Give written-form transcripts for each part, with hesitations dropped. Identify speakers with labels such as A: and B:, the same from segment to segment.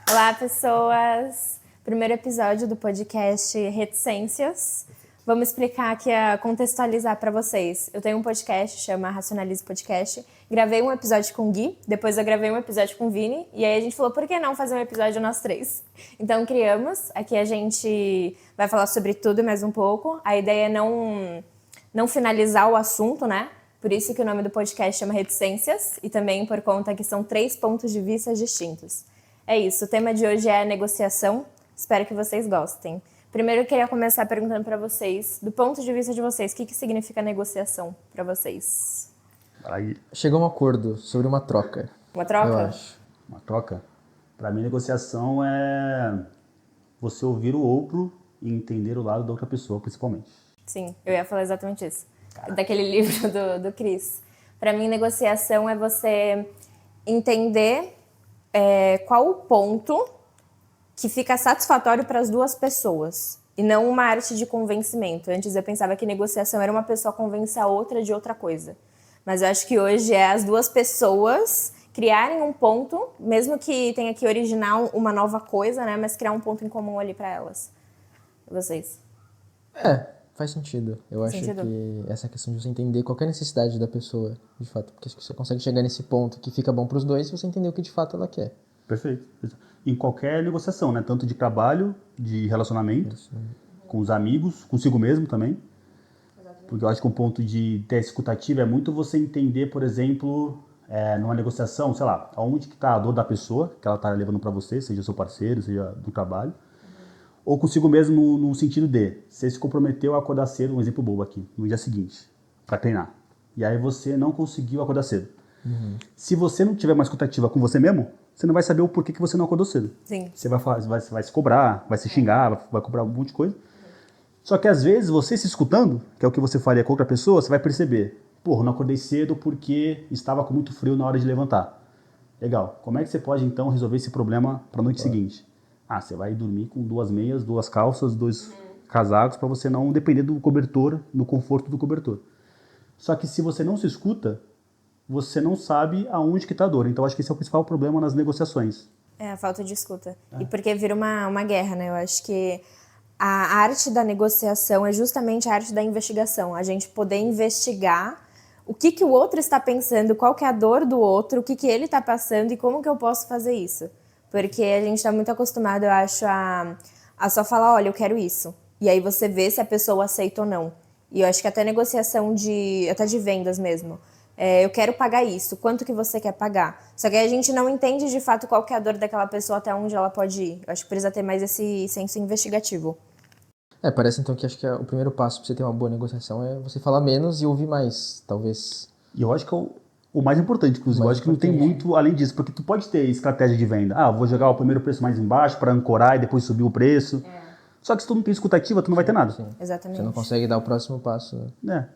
A: Olá, pessoas! Primeiro episódio do podcast Reticências. Vamos explicar aqui, contextualizar para vocês. Eu tenho um podcast, chama Racionalize Podcast. Gravei um episódio com o Gui, depois eu gravei um episódio com o Vini, e aí a gente falou, por que não fazer um episódio nós três? Então criamos, aqui a gente vai falar sobre tudo mais um pouco. A ideia é não finalizar o assunto, né? Por isso que o nome do podcast chama Reticências, e também por conta que são 3 pontos de vista distintos. É isso, o tema de hoje é negociação, espero que vocês gostem. Primeiro eu queria começar perguntando para vocês, do ponto de vista de vocês, o que significa negociação para vocês?
B: Chegou a um acordo sobre uma troca.
A: Uma troca?
B: Eu acho.
C: Uma troca? Para mim, negociação é você ouvir o outro e entender o lado da outra pessoa, principalmente.
A: Sim, eu ia falar exatamente isso. Daquele livro do Chris. Para mim, negociação é você entender qual o ponto que fica satisfatório para as duas pessoas. E não uma arte de convencimento. Antes eu pensava que negociação era uma pessoa convencer a outra de outra coisa. Mas eu acho que hoje é as duas pessoas criarem um ponto, mesmo que tenha que originar uma nova coisa, né? Mas criar um ponto em comum ali para elas. E vocês?
B: Faz sentido. Eu acho que essa questão de você entender qualquer necessidade da pessoa, de fato, porque acho que você consegue chegar nesse ponto que fica bom para os dois se você entender o que de fato ela quer.
C: Perfeito. Em qualquer negociação, né? Tanto de trabalho, de relacionamento, com os amigos, consigo mesmo também. Porque eu acho que um ponto de ter escutativa é muito você entender, por exemplo, numa negociação, sei lá, aonde que está a dor da pessoa, que ela está levando para você, seja seu parceiro, seja do trabalho. Ou consigo mesmo no sentido de, você se comprometeu a acordar cedo, um exemplo bobo aqui, no dia seguinte, para treinar. E aí você não conseguiu acordar cedo. Se você não tiver uma escutativa com você mesmo, você não vai saber o porquê que você não acordou cedo.
A: Sim.
C: Você vai se cobrar, vai se xingar, vai cobrar um monte de coisa. Só que às vezes você se escutando, que é o que você faria com outra pessoa, você vai perceber, porra, não acordei cedo porque estava com muito frio na hora de levantar. Legal, como é que você pode então resolver esse problema para a noite seguinte? Você vai dormir com 2 meias, 2 calças, 2 casacos para você não depender do cobertor, do conforto do cobertor. Só que se você não se escuta, você não sabe aonde que está a dor. Então acho que esse é o principal problema nas negociações.
A: É a falta de escuta. E porque vira uma guerra, né? Eu acho que a arte da negociação é justamente a arte da investigação. A gente poder investigar o que o outro está pensando, qual que é a dor do outro, o que ele está passando e como que eu posso fazer isso. Porque a gente está muito acostumado, eu acho, a só falar, olha, eu quero isso. E aí você vê se a pessoa aceita ou não. E eu acho que até negociação até de vendas mesmo. Eu quero pagar isso, quanto que você quer pagar? Só que a gente não entende de fato qual que é a dor daquela pessoa, até onde ela pode ir. Eu acho que precisa ter mais esse senso investigativo.
B: Parece então que acho que o primeiro passo para você ter uma boa negociação é você falar menos e ouvir mais, talvez.
C: E eu acho que é o mais importante, inclusive. Eu acho que não tem muito além disso, porque tu pode ter estratégia de venda. Eu vou jogar o primeiro preço mais embaixo para ancorar e depois subir o preço. Só que se tu não tem escutativa, tu não vai ter nada.
B: Sim.
A: Exatamente.
B: Você não consegue dar o próximo passo.
C: Né?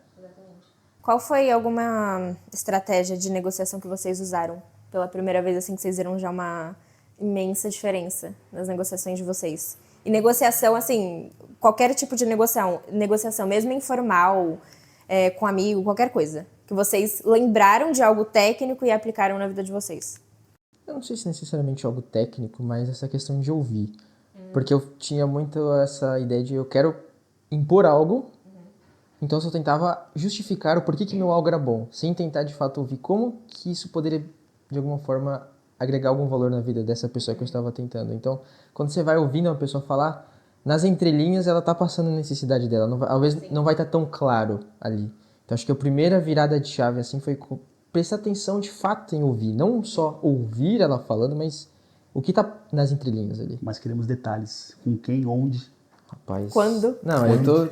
A: Qual foi alguma estratégia de negociação que vocês usaram pela primeira vez, assim, que vocês viram já uma imensa diferença nas negociações de vocês? E negociação, assim, qualquer tipo de negociação mesmo informal, com amigo, qualquer coisa, que vocês lembraram de algo técnico e aplicaram na vida de vocês.
B: Eu não sei se necessariamente algo técnico, mas essa questão de ouvir. Porque eu tinha muito essa ideia de eu quero impor algo, então eu só tentava justificar o porquê que meu algo era bom, sem tentar de fato ouvir como que isso poderia, de alguma forma, agregar algum valor na vida dessa pessoa que eu estava tentando. Então, quando você vai ouvindo uma pessoa falar, nas entrelinhas ela está passando a necessidade dela, talvez não vai estar tão claro ali. Então acho que a primeira virada de chave assim foi prestar atenção de fato em ouvir, não só ouvir ela falando, mas o que está nas entrelinhas ali.
C: Mas queremos detalhes, com quem, onde.
B: Rapaz.
A: Quando?
B: Não,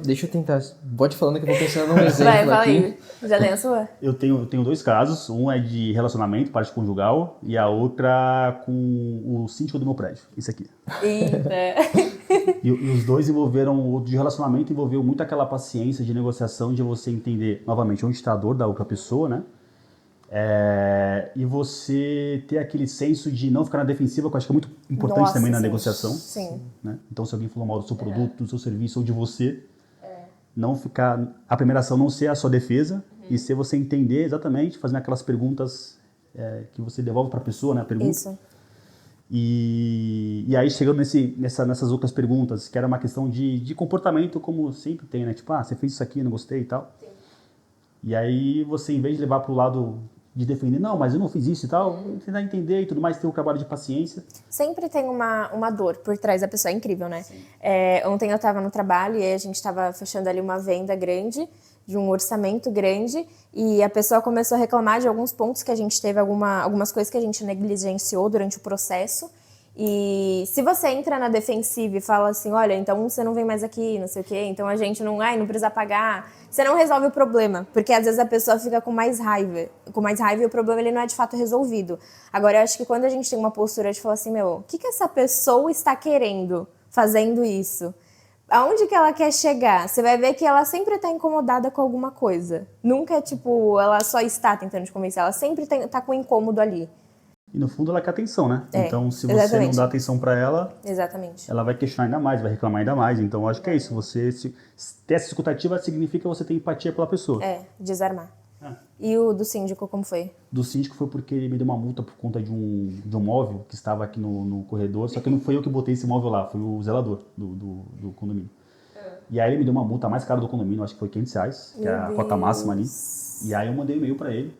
B: deixa eu tentar. Pode falando que eu tô pensando num exemplo
A: Vai, fala
B: aqui.
A: aí. Já tem a sua?
C: Eu tenho 2 casos, um é de relacionamento, parte conjugal, e a outra com o síndico do meu prédio, isso aqui.
A: Eita.
C: E os dois envolveram, o de relacionamento envolveu muito aquela paciência de negociação, de você entender, novamente, onde está a dor da outra pessoa, né? E você ter aquele senso de não ficar na defensiva, que eu acho que é muito importante também na negociação.
A: Sim.
C: Né? Então, se alguém falou mal do seu produto, do seu serviço ou de você, não ficar, a primeira ação não ser a sua defesa, e ser você entender exatamente, fazendo aquelas perguntas que você devolve para a pessoa, né? A pergunta.
A: Isso.
C: E aí chegando nessas outras perguntas, que era uma questão de comportamento, como sempre tem, né? Tipo, você fez isso aqui, não gostei e tal. Sim. E aí você, em vez de levar pro lado de defender, não, mas eu não fiz isso e tal, tentar entender e tudo mais, ter um trabalho de paciência.
A: Sempre tem uma dor por trás da pessoa, é incrível, né? Ontem eu tava no trabalho e a gente tava fechando ali uma venda grande, de um orçamento grande, e a pessoa começou a reclamar de alguns pontos que a gente teve, algumas coisas que a gente negligenciou durante o processo. E se você entra na defensiva e fala assim, olha, então você não vem mais aqui, não sei o quê, então a gente não precisa pagar, você não resolve o problema, porque às vezes a pessoa fica com mais raiva e o problema ele não é de fato resolvido. Agora eu acho que quando a gente tem uma postura de falar assim, o que essa pessoa está querendo fazendo isso? Aonde que ela quer chegar? Você vai ver que ela sempre está incomodada com alguma coisa. Nunca é tipo, ela só está tentando te convencer, ela sempre está com um incômodo ali.
C: E no fundo ela quer atenção, né? Então se você
A: exatamente.
C: não dá atenção pra ela,
A: exatamente.
C: Ela vai questionar ainda mais, vai reclamar ainda mais. Então eu acho que é isso. Você ter essa escutativa significa você ter empatia pela pessoa.
A: Desarmar. E o do síndico, como foi?
C: Do síndico foi porque ele me deu uma multa por conta de um móvel que estava aqui no corredor, só que não foi eu que botei esse móvel lá, foi o zelador do condomínio. E aí ele me deu uma multa mais cara do condomínio, acho que foi R$500, que é a cota máxima ali. E aí eu mandei um e-mail pra ele.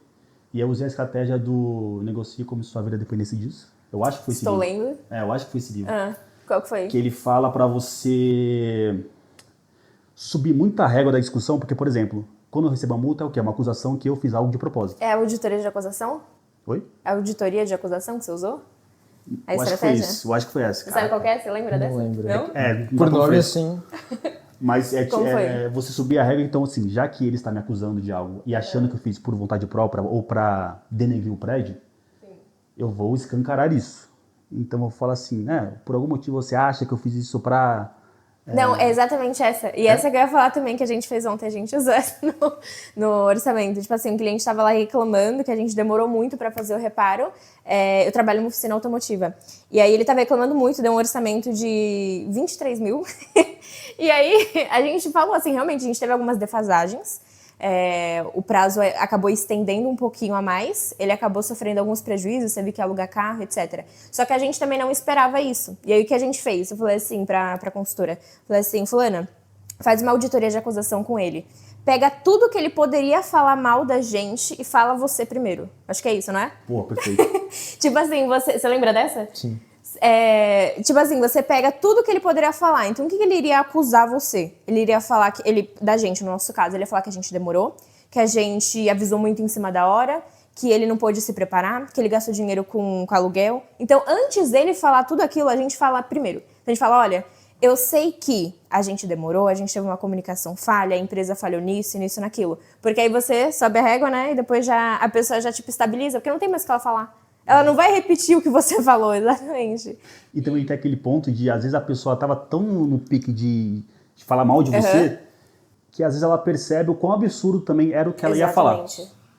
C: E eu usei a estratégia do negocie como sua vida dependesse disso. Eu acho que foi esse livro.
A: Estou lendo?
C: Eu acho que foi esse livro.
A: Qual que foi?
C: Que ele fala pra você subir muita régua da discussão, porque, por exemplo, quando eu recebo a multa, é o quê? É uma acusação que eu fiz algo de propósito.
A: É a auditoria de acusação?
C: Oi?
A: A auditoria de acusação que você usou? A
C: eu
A: estratégia?
C: Acho que foi isso. Eu acho que foi essa.
A: Você sabe qual que é? Você lembra dessa?
B: Não lembro.
A: Não?
B: Por nome, assim...
C: Mas
A: Como foi?
C: Você subir a regra, então assim, já que ele está me acusando de algo e achando que eu fiz por vontade própria ou para denegrir o prédio, eu vou escancarar isso. Então eu falo assim, por algum motivo você acha que eu fiz isso para...
A: Não, é exatamente essa. E essa que eu ia falar também, que a gente fez ontem, a gente usou essa no orçamento. Tipo assim, o cliente estava lá reclamando que a gente demorou muito para fazer o reparo. Eu trabalho em uma oficina automotiva. E aí ele estava reclamando muito, deu um orçamento de 23 mil. E aí a gente falou assim, realmente, a gente teve algumas defasagens. O prazo acabou estendendo um pouquinho a mais, ele acabou sofrendo alguns prejuízos, teve que alugar carro, etc. Só que a gente também não esperava isso. E aí o que a gente fez? Eu falei assim pra consultora, falei assim, fulana, faz uma auditoria de acusação com ele. Pega tudo que ele poderia falar mal da gente e fala você primeiro. Acho que é isso, não é?
C: Pô, perfeito.
A: Tipo assim, você lembra dessa?
B: Sim.
A: Tipo assim, você pega tudo que ele poderia falar. Então, o que ele iria acusar você? Ele iria falar da gente, no nosso caso, ele ia falar que a gente demorou, que a gente avisou muito em cima da hora, que ele não pôde se preparar, que ele gastou dinheiro com aluguel. Então, antes dele falar tudo aquilo, a gente fala primeiro. Então, a gente fala, olha, eu sei que a gente demorou, a gente teve uma comunicação falha, a empresa falhou nisso, nisso, naquilo. Porque aí você sobe a régua, né? E depois a pessoa já, tipo, estabiliza, porque não tem mais o que ela falar. Ela não vai repetir o que você falou, exatamente.
C: E também tem aquele ponto de, às vezes, a pessoa tava tão no pique de falar mal de você, que às vezes ela percebe o quão absurdo também era o que ela ia falar.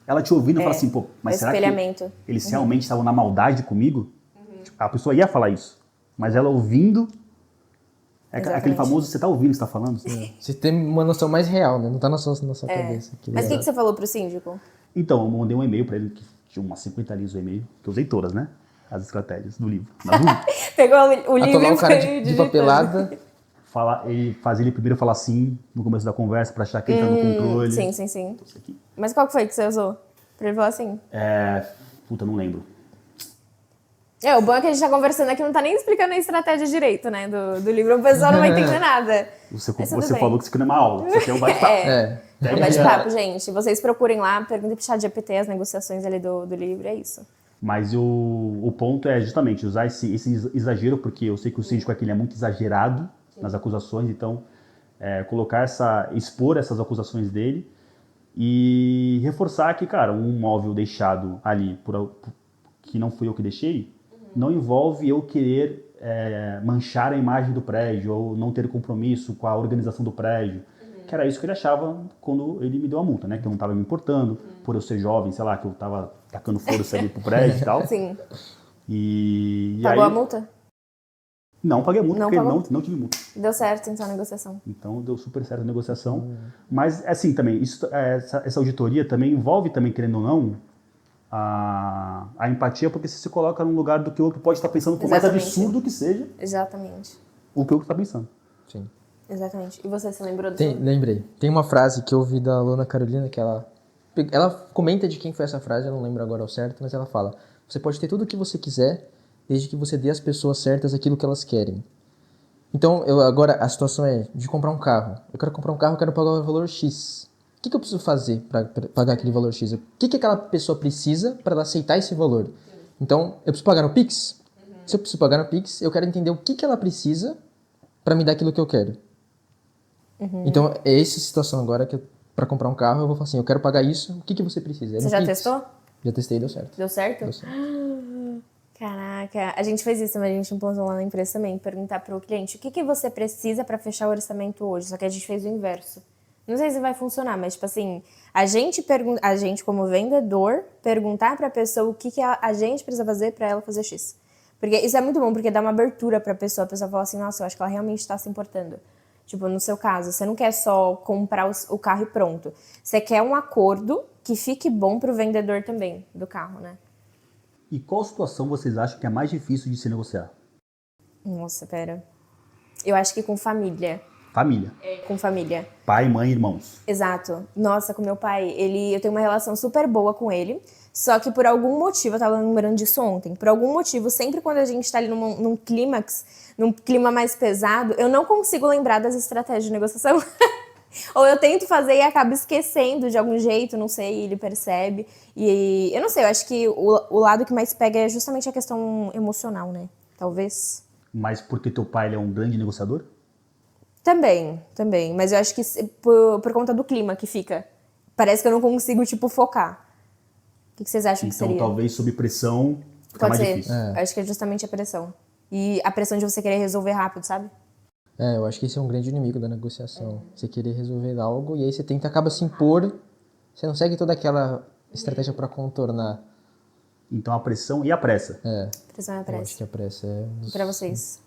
C: Ela te ouvindo e fala assim, pô, mas será que eles realmente estavam na maldade comigo? A pessoa ia falar isso. Mas ela ouvindo, aquele famoso, você tá ouvindo o que você tá falando?
B: Você tem uma noção mais real, né? Não tá na sua cabeça.
A: Mas o que você falou pro síndico?
C: Então, eu mandei um e-mail pra ele, que tinha umas 50 linhas o e-mail, que eu usei todas, né? As estratégias do livro.
A: Pegou o livro
B: atolar
A: e
B: o cara
A: foi
B: de papelada.
C: Fazer ele primeiro falar sim no começo da conversa pra achar que ele tá no controle.
A: Sim. Mas qual que foi que você usou? Pra ele falar assim?
C: Puta, não lembro.
A: O bom é que a gente tá conversando aqui, não tá nem explicando a estratégia direito, né, do livro. O pessoal não vai entender nada.
C: Você falou que isso aqui não é uma aula. Isso aqui é um bate-papo.
A: Um bate-papo, gente. Vocês procurem lá, perguntem pro ChatGPT as negociações ali do livro, é isso.
C: Mas o ponto é justamente usar esse exagero, porque eu sei que o síndico aqui ele é muito exagerado nas acusações, então expor essas acusações dele e reforçar que, cara, um móvel deixado ali que não fui eu que deixei, não envolve eu querer manchar a imagem do prédio ou não ter compromisso com a organização do prédio. Que era isso que ele achava quando ele me deu a multa, né? Que eu não estava me importando, por eu ser jovem, sei lá, que eu estava tacando força ali pro prédio e tal.
A: Sim.
C: Pagou
A: a multa?
C: Não paguei a multa, porque não tive multa.
A: Deu certo, então, a negociação.
C: Então, deu super certo a negociação. Mas, assim, também, essa auditoria também envolve, também, querendo ou não, a empatia, porque você se coloca num lugar do que o outro pode estar pensando, por mais
A: Exatamente.
C: absurdo que seja,
A: Exatamente.
C: o que o outro está pensando.
B: Sim.
A: Exatamente. E você se lembrou do
B: Lembrei. Tem uma frase que eu ouvi da Luna Carolina que ela comenta de quem foi essa frase, eu não lembro agora ao certo, mas ela fala: você pode ter tudo o que você quiser, desde que você dê às pessoas certas aquilo que elas querem. Então, agora a situação é de comprar um carro. Eu quero comprar um carro, eu quero pagar o valor X. O que eu preciso fazer para pagar aquele valor X? O que aquela pessoa precisa para ela aceitar esse valor? Então, eu preciso pagar no Pix? Se eu preciso pagar no Pix, eu quero entender o que ela precisa para me dar aquilo que eu quero. Então, é essa situação agora que para comprar um carro, eu vou falar assim, eu quero pagar isso, o que você precisa? É
A: Você
B: no
A: já
B: Pix.
A: testou?
B: Já testei, deu certo.
A: Deu certo?
B: Deu certo.
A: Caraca, a gente fez isso, mas a gente implantou lá na empresa também, perguntar pro cliente o que você precisa pra fechar o orçamento hoje, só que a gente fez o inverso. Não sei se vai funcionar, mas tipo assim, a gente como vendedor, perguntar pra pessoa o que a gente precisa fazer pra ela fazer X. Porque isso é muito bom, porque dá uma abertura pra pessoa, a pessoa fala assim, nossa, eu acho que ela realmente tá se importando. Tipo, no seu caso, você não quer só comprar o carro e pronto. Você quer um acordo que fique bom pro vendedor também, do carro, né?
C: E qual situação vocês acham que é mais difícil de se negociar?
A: Nossa, pera. Eu acho que com família.
C: Família.
A: Com família.
C: Pai, mãe, irmãos.
A: Exato. Nossa, com meu pai, eu tenho uma relação super boa com ele. Só que por algum motivo, eu tava lembrando disso ontem, por algum motivo, sempre quando a gente tá ali num clímax, num clima mais pesado, eu não consigo lembrar das estratégias de negociação. Ou eu tento fazer e acabo esquecendo de algum jeito, não sei, ele percebe. E eu não sei, eu acho que o lado que mais pega é justamente a questão emocional, né? Talvez.
C: Mas porque teu pai ele é um grande negociador?
A: Também. Mas eu acho que por conta do clima que fica. Parece que eu não consigo, tipo, focar. O que vocês acham que
C: Então
A: seria?
C: talvez sob pressão fica
A: Pode
C: mais
A: ser.
C: difícil.
A: Acho que é justamente a pressão. E a pressão de você querer resolver rápido, sabe?
B: Eu acho que esse é um grande inimigo da negociação. Você querer resolver algo e aí você acaba se impor, você não segue toda aquela estratégia para contornar.
C: Então a pressão e a pressa.
A: Pressão é
B: Eu acho
A: pressa.
B: que a pressa é...
A: Pra vocês.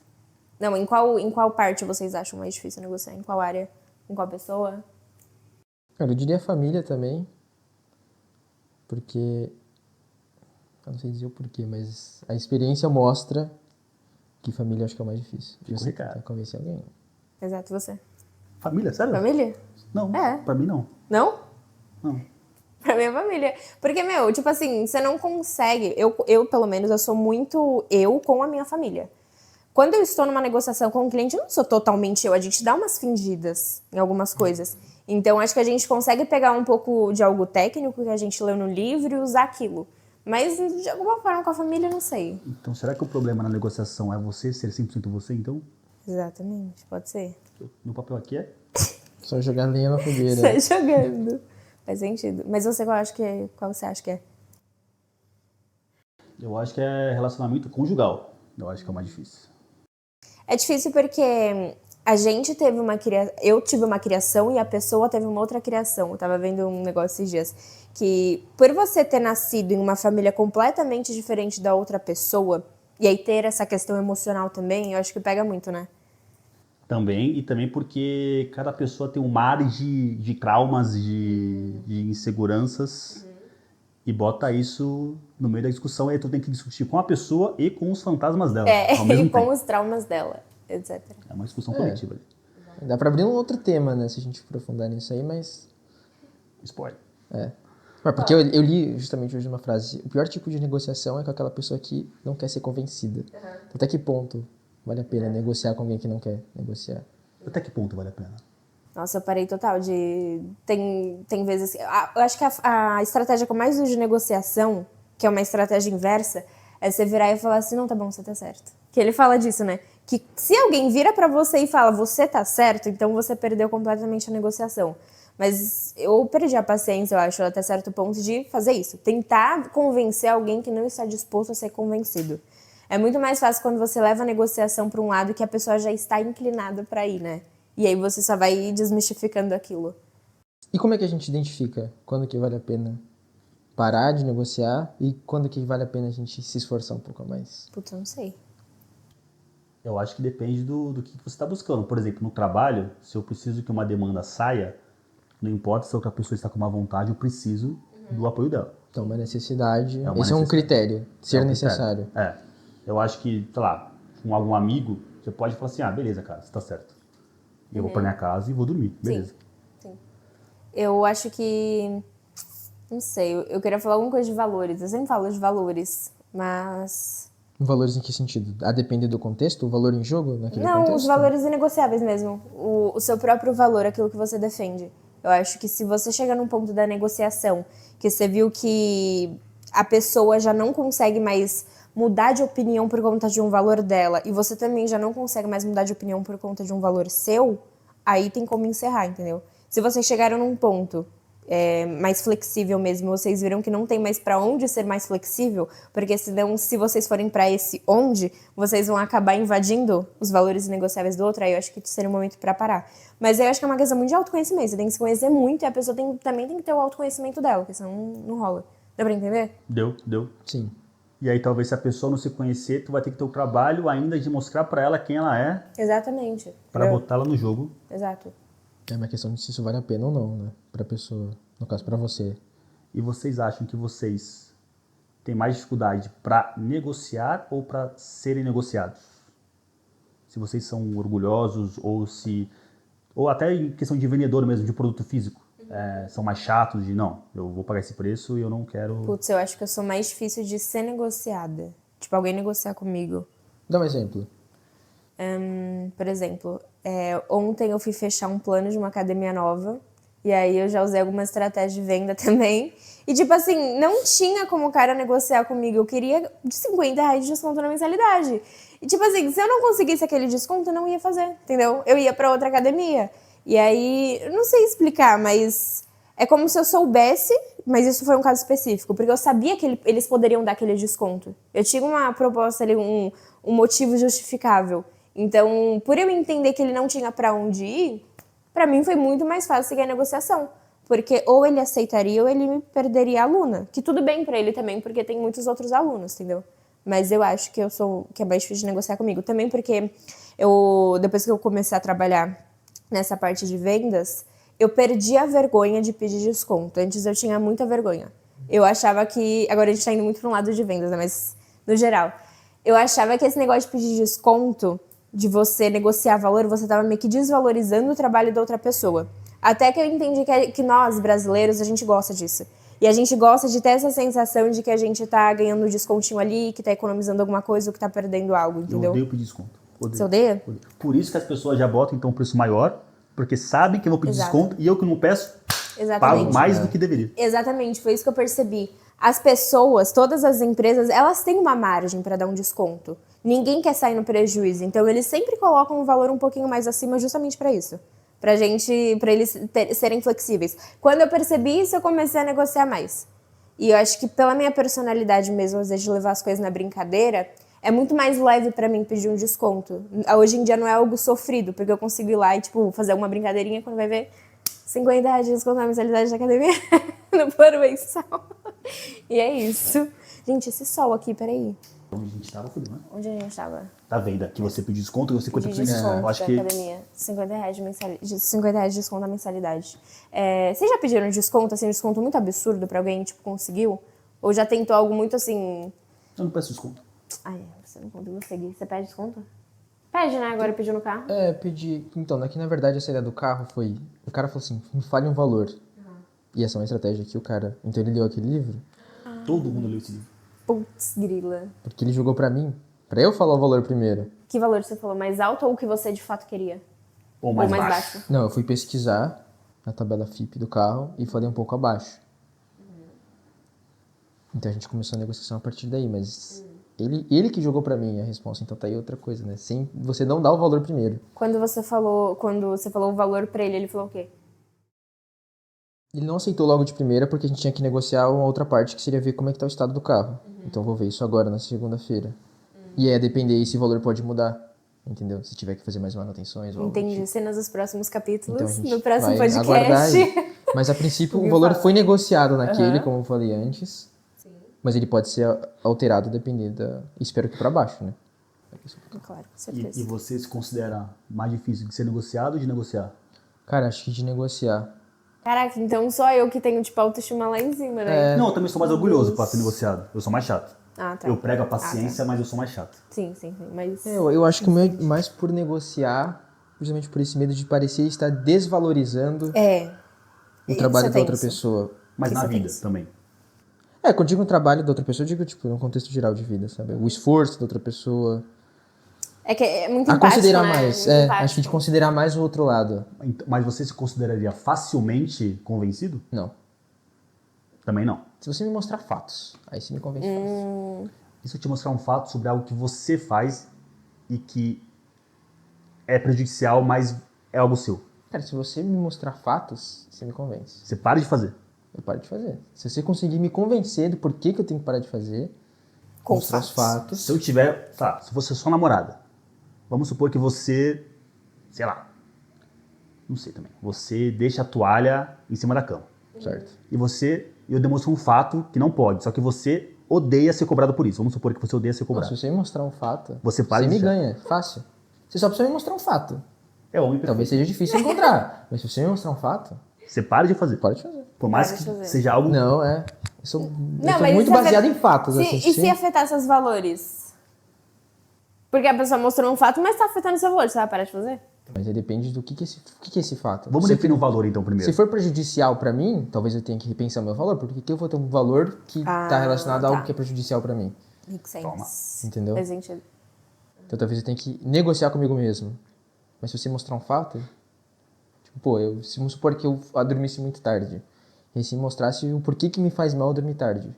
A: Não, em qual parte vocês acham mais difícil negociar? Em qual área? Com qual pessoa?
B: Cara, eu diria família também, porque... Eu não sei dizer o porquê, mas a experiência mostra que família eu acho que é o mais difícil.
C: Ficou
B: Você
C: recado.
B: quer convencer alguém.
A: Exato, você.
C: Família, sério?
A: Família?
C: Não,
A: É.
C: pra mim não.
A: Não?
C: Não.
A: Pra minha família. Porque, meu, tipo assim, você não consegue. Eu, pelo menos, eu sou muito eu com a minha família. Quando eu estou numa negociação com um cliente, eu não sou totalmente eu. A gente dá umas fingidas em algumas coisas. Então, acho que a gente consegue pegar um pouco de algo técnico que a gente leu no livro e usar aquilo. Mas, de alguma forma, com a família, eu não sei.
C: Então será que o problema na negociação é você ser 100% você, então?
A: Exatamente, pode ser.
C: Meu papel aqui é...
B: Só jogar lenha na fogueira.
A: Sai jogando. Faz sentido. Mas você, qual você acha que é?
C: Eu acho que é relacionamento conjugal. Eu acho que é o mais difícil.
A: É difícil porque a gente teve eu tive uma criação e a pessoa teve uma outra criação. Eu tava vendo um negócio esses dias que por você ter nascido em uma família completamente diferente da outra pessoa e aí ter essa questão emocional também, eu acho que pega muito, né?
C: Também, e também porque cada pessoa tem um mar de traumas, de inseguranças, e bota isso no meio da discussão, e aí tu tem que discutir com a pessoa e com os fantasmas dela, ao mesmo
A: E com
C: tempo.
A: os traumas dela, etc.
C: É uma discussão coletiva ali.
B: Dá pra abrir um outro tema, né, se a gente aprofundar nisso aí, mas...
C: Spoiler.
B: Mas porque eu li justamente hoje uma frase, o pior tipo de negociação é com aquela pessoa que não quer ser convencida. Até que ponto vale a pena negociar com alguém que não quer negociar?
C: Até que ponto vale a pena?
A: Nossa, eu parei total de... Tem vezes... Eu acho que a estratégia que eu mais uso de negociação, que é uma estratégia inversa, é você virar e falar assim, não, tá bom, você tá certo. Que ele fala disso, né? Que se alguém vira pra você e fala, você tá certo, então você perdeu completamente a negociação. Mas eu perdi a paciência, eu acho, até certo ponto, de fazer isso. Tentar convencer alguém que não está disposto a ser convencido. É muito mais fácil quando você leva a negociação pra um lado que a pessoa já está inclinada pra ir, né? E aí você só vai ir desmistificando aquilo.
B: E como é que a gente identifica quando que vale a pena parar de negociar e quando que vale a pena a gente se esforçar um pouco a mais?
A: Putz, eu não sei.
C: Eu acho que depende do que você está buscando. Por exemplo, no trabalho, se eu preciso que uma demanda saia, não importa se a outra pessoa está com má vontade, eu preciso do apoio dela.
B: Então, uma necessidade.
C: É uma
B: Esse é um
C: necessidade.
B: critério. Ser
C: É um
B: necessário.
C: critério. Eu acho que, sei lá, com algum amigo, você pode falar assim, beleza, cara, você tá certo. Eu vou pra minha casa e vou dormir, beleza.
A: Sim. Eu acho que... Não sei, eu queria falar alguma coisa de valores. Eu sempre falo de valores, mas...
B: Valores em que sentido? A depender do contexto? O valor em jogo naquele
A: Não,
B: contexto?
A: os valores inegociáveis mesmo. O seu próprio valor, aquilo que você defende. Eu acho que se você chegar num ponto da negociação, que você viu que a pessoa já não consegue mais mudar de opinião por conta de um valor dela, e você também já não consegue mais mudar de opinião por conta de um valor seu, aí tem como encerrar, entendeu? Se vocês chegaram num ponto mais flexível mesmo, vocês viram que não tem mais pra onde ser mais flexível, porque senão, se vocês forem pra esse onde, vocês vão acabar invadindo os valores negociáveis do outro, aí eu acho que seria um momento pra parar. Mas eu acho que é uma questão muito de autoconhecimento, você tem que se conhecer muito e a pessoa também tem que ter o autoconhecimento dela, porque senão não rola. Deu pra entender?
C: Deu.
B: Sim.
C: E aí talvez se a pessoa não se conhecer, tu vai ter que ter o trabalho ainda de mostrar pra ela quem ela é,
A: Exatamente.
C: pra
A: Entendeu?
C: botá-la no jogo.
A: Exato.
B: É uma questão de se isso vale a pena ou não, né? Pra pessoa. No caso, pra você.
C: E vocês acham que vocês têm mais dificuldade pra negociar ou pra serem negociados? Se vocês são orgulhosos ou até em questão de vendedor mesmo, de produto físico, são mais chatos de não, eu vou pagar esse preço e eu não quero.
A: Putz, eu acho que eu sou mais difícil de ser negociada. Tipo, alguém negociar comigo.
B: Dá um exemplo.
A: Por exemplo, ontem eu fui fechar um plano de uma academia nova. E aí eu já usei alguma estratégia de venda também. E tipo assim, não tinha como o cara negociar comigo. Eu queria de R$ 50 de desconto na mensalidade. E tipo assim, se eu não conseguisse aquele desconto, eu não ia fazer, entendeu? Eu ia pra outra academia. E aí, eu não sei explicar, mas é como se eu soubesse, mas isso foi um caso específico, porque eu sabia que eles poderiam dar aquele desconto. Eu tinha uma proposta ali, um motivo justificável. Então, por eu entender que ele não tinha pra onde ir, pra mim foi muito mais fácil seguir a negociação. Porque ou ele aceitaria ou ele me perderia a aluna. Que tudo bem pra ele também, porque tem muitos outros alunos, entendeu? Mas eu acho que que é mais difícil de negociar comigo. Também porque depois que eu comecei a trabalhar nessa parte de vendas, eu perdi a vergonha de pedir desconto. Antes eu tinha muita vergonha. Eu achava que... Agora a gente tá indo muito pra um lado de vendas, né? Mas no geral. Eu achava que esse negócio de pedir desconto, de você negociar valor, você tava meio que desvalorizando o trabalho da outra pessoa. Até que eu entendi que nós, brasileiros, a gente gosta disso. E a gente gosta de ter essa sensação de que a gente tá ganhando um descontinho ali, que tá economizando alguma coisa ou que tá perdendo algo, entendeu?
C: Eu odeio pedir desconto. Odeio.
A: Você odeia?
C: Odeio. Por isso que as pessoas já botam então um preço maior, porque sabem que eu vou pedir
A: Exato.
C: desconto e eu que não peço,
A: Exatamente.
C: pago mais do que deveria.
A: Exatamente, foi isso que eu percebi. As pessoas, todas as empresas, elas têm uma margem para dar um desconto. Ninguém quer sair no prejuízo, então eles sempre colocam um valor um pouquinho mais acima justamente para isso. Para eles serem flexíveis. Quando eu percebi isso, eu comecei a negociar mais. E eu acho que pela minha personalidade mesmo, às vezes de levar as coisas na brincadeira, é muito mais leve pra mim pedir um desconto. Hoje em dia não é algo sofrido, porque eu consigo ir lá e, tipo, fazer uma brincadeirinha quando vai ver R$ 50 de desconto na mensalidade da academia no plano mensal. E é isso. Gente, esse sol aqui, peraí.
C: Onde a gente tava, fudeu, né?
A: Onde a gente tava?
C: Tá vendo? Que você pediu desconto e você 50%
A: De
C: de
A: desconto
C: desconto. Eu acho
A: da
C: que
A: academia. R$ 50 de R$ 50 de desconto na mensalidade. Vocês já pediram desconto, assim, um desconto muito absurdo pra alguém, tipo, conseguiu? Ou já tentou algo muito, assim...
C: eu não peço desconto.
A: Ai, você não conseguiu seguir. Você pede desconto? Pede, né? Agora pediu no carro.
B: Pedi. Então, aqui na verdade a saída do carro foi. O cara falou assim: me fale um valor. E essa é uma estratégia que o cara. Então ele leu aquele livro.
C: Todo mundo leu esse livro.
A: Putz, grila.
B: Porque ele jogou pra mim. Pra eu falar o valor primeiro.
A: Que valor você falou? Mais alto ou o que você de fato queria?
C: Ou mais,
A: ou mais
C: baixo.
A: baixo?
B: Não, eu fui pesquisar a tabela FIP do carro e falei um pouco abaixo. Então a gente começou a negociação a partir daí, mas ele que jogou pra mim a resposta, então tá aí outra coisa, né? Sem você não dá o valor primeiro.
A: Quando você falou o valor pra ele falou o quê?
B: Ele não aceitou logo de primeira porque a gente tinha que negociar uma outra parte que seria ver como é que tá o estado do carro. Então eu vou ver isso agora na segunda-feira. E aí a depender, esse valor pode mudar, entendeu? Se tiver que fazer mais manutenções ou algo do
A: Entendi.
B: tipo.
A: Cenas dos próximos capítulos,
B: Então a gente
A: no próximo
B: vai aguardar
A: podcast.
B: aí. Mas a princípio o
A: Me
B: valor
A: fala.
B: foi negociado naquele,
A: Aham.
B: como eu falei antes. Mas ele pode ser alterado dependendo da... Espero que pra baixo, né?
A: Claro, com
C: E
A: certeza.
C: você se considera mais difícil de ser negociado ou de negociar?
B: Cara, acho que de negociar.
A: Caraca, então só eu que tenho, tipo, autoestima lá em cima, né?
C: Não, eu também sou mais orgulhoso pra ser negociado. Eu sou mais chato.
A: Ah, tá.
C: Eu prego a paciência, mas eu sou mais chato.
A: Sim, mas...
B: Eu acho que o meu é mais por negociar, justamente por esse medo de parecer estar desvalorizando o trabalho da outra pessoa.
C: Mas
A: Isso
C: na
A: é
C: vida
A: tenso.
C: também.
B: Quando eu digo o trabalho da outra pessoa, eu digo, tipo, no contexto geral de vida, sabe? O esforço da outra pessoa.
A: É que é muito
B: A
A: empático,
B: considerar
A: né?
B: mais.
A: Muito empático.
B: Acho que de considerar mais o outro lado.
C: Mas você se consideraria facilmente convencido?
B: Não.
C: Também não.
B: Se você me mostrar fatos, aí você me convence fácil.
C: E se eu te mostrar um fato sobre algo que você faz e que é prejudicial, mas é algo seu?
B: Cara, se você me mostrar fatos, você me convence.
C: Você para de fazer.
B: Eu paro de fazer. Se você conseguir me convencer do porquê que eu tenho que parar de fazer,
A: Com
B: mostrar os fatos.
C: Se eu tiver... Tá, se você é sua namorada, vamos supor que você... Sei lá. Não sei também. Você deixa a toalha em cima da cama.
B: Certo.
C: E eu demonstro um fato que não pode, só que você odeia ser cobrado por isso. Vamos supor que você odeia ser
B: Não,
C: cobrado.
B: se você me mostrar um fato,
C: Você para
B: você
C: de
B: me
C: ser.
B: ganha. Fácil. Você só precisa me mostrar um fato.
C: É homem perfeito.
B: Talvez seja difícil encontrar, mas se você me mostrar um fato,
C: Você para de fazer.
B: pode fazer.
C: Por mais
A: Para de
C: que
A: fazer.
C: seja algo...
B: Não, Eu sou
A: mas
B: muito
A: isso
B: baseado
A: afeta-
B: em fatos.
A: Se,
B: assim,
A: e se afetar seus valores? Porque a pessoa mostrou um fato, mas tá afetando seu valor. Você vai parar de fazer?
B: Mas aí depende do que é esse fato.
C: Vamos
B: Se
C: definir o valor então primeiro.
B: Se for prejudicial pra mim, talvez eu tenha que repensar meu valor, porque que eu vou ter um valor que tá relacionado a algo
A: tá.
B: que é prejudicial pra mim,
A: Make sense.
C: Toma.
B: entendeu?
A: Faz sentido.
B: Então talvez eu tenha que negociar comigo mesmo. Mas se você mostrar um fato, tipo, vamos supor que eu adormeci muito tarde. E se mostrasse o porquê que me faz mal dormir tarde.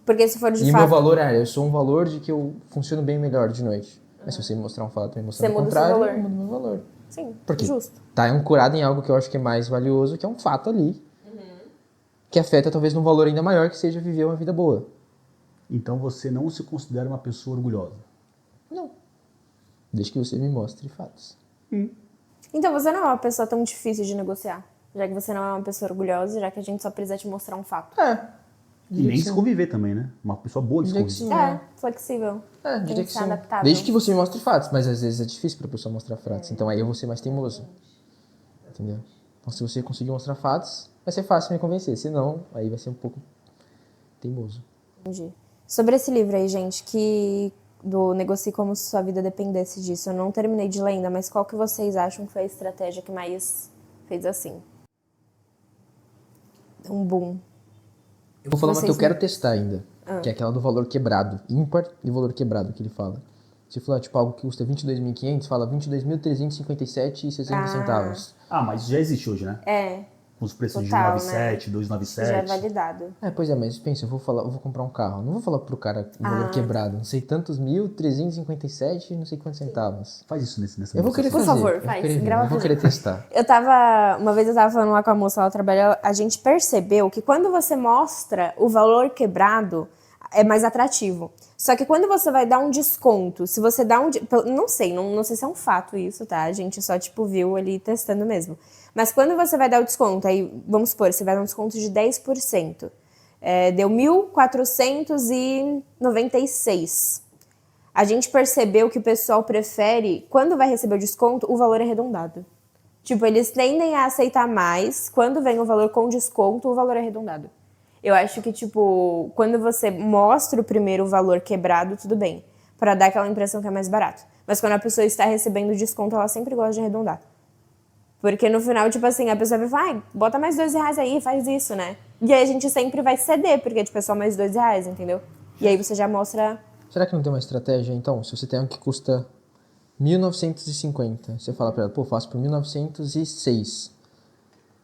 A: Porque se for de
B: E
A: fato...
B: meu valor eu sou um valor de que eu funciono bem melhor de noite. Mas se você me mostrar um fato e mostrar
A: Você
B: o
A: muda o seu
B: contrário,
A: valor.
B: eu mudo meu valor.
A: Sim,
B: Por quê?
A: justo.
B: Tá ancorado em algo que eu acho que é mais valioso, que é um fato ali. Que afeta talvez num valor ainda maior, que seja viver uma vida boa.
C: Então você não se considera uma pessoa orgulhosa.
B: Não. Desde que você me mostre fatos.
A: Então você não é uma pessoa tão difícil de negociar. Já que você não é uma pessoa orgulhosa, já que a gente só precisa te mostrar um fato.
C: E nem se conviver também, né? Uma pessoa boa de se
B: Diria que
C: conviver.
B: sim.
A: É, flexível.
B: Diria
A: Tem
B: que
A: que ser
B: sim.
A: adaptável.
B: Desde que você me mostre fatos, mas às vezes é difícil pra pessoa mostrar fatos. Então aí eu vou ser mais teimoso. Entendeu? Então se você conseguir mostrar fatos, vai ser fácil me convencer. Se não, aí vai ser um pouco teimoso.
A: Entendi. Sobre esse livro aí, gente, do Negocie Como Se Sua Vida Dependesse Disso. Eu não terminei de ler ainda, mas qual que vocês acham que foi a estratégia que mais fez assim? Um boom.
B: Eu vou falar uma que eu
A: Vocês-
B: quero testar ainda. Que é aquela do valor quebrado. Ímpar e valor quebrado que ele fala. Se for tipo algo que custa 22.500, fala 22.357,60 centavos.
C: Ah, mas já existe hoje, né?
A: É,
C: Com os preços
A: Total,
C: de 197,
A: isso já é
C: 297.
A: validado.
B: Pois é, mas pensa, eu vou comprar um carro. Não vou falar pro cara o valor quebrado. Não sei tantos 1.357 não sei quantos centavos.
C: Faz isso nessa
B: Eu vou querer
A: Por
B: fazer.
A: favor,
B: eu vou
A: faz.
B: querer ver,
A: Grava
B: eu vou
A: pra
B: querer testar.
A: Uma vez eu tava falando lá com a moça, ela trabalha, a gente percebeu que quando você mostra o valor quebrado, é mais atrativo. Só que quando você vai dar um desconto, se você dá não sei se é um fato isso, tá? A gente só, viu ali testando mesmo. Mas quando você vai dar o desconto, aí, vamos supor, você vai dar um desconto de 10%. Deu 1.496. A gente percebeu que o pessoal prefere, quando vai receber o desconto, o valor arredondado. Eles tendem a aceitar mais, quando vem o valor com desconto, o valor arredondado. Eu acho que, quando você mostra o primeiro valor quebrado, tudo bem. Pra dar aquela impressão que é mais barato. Mas quando a pessoa está recebendo desconto, ela sempre gosta de arredondar. Porque no final, a pessoa vai falar, bota mais R$2 aí, faz isso, né? E aí a gente sempre vai ceder, porque, é só mais R$2, entendeu? E aí você já mostra...
B: Será que não tem uma estratégia, então? Se você tem algo que custa 1.950, você fala pra ela, faço por 1.906.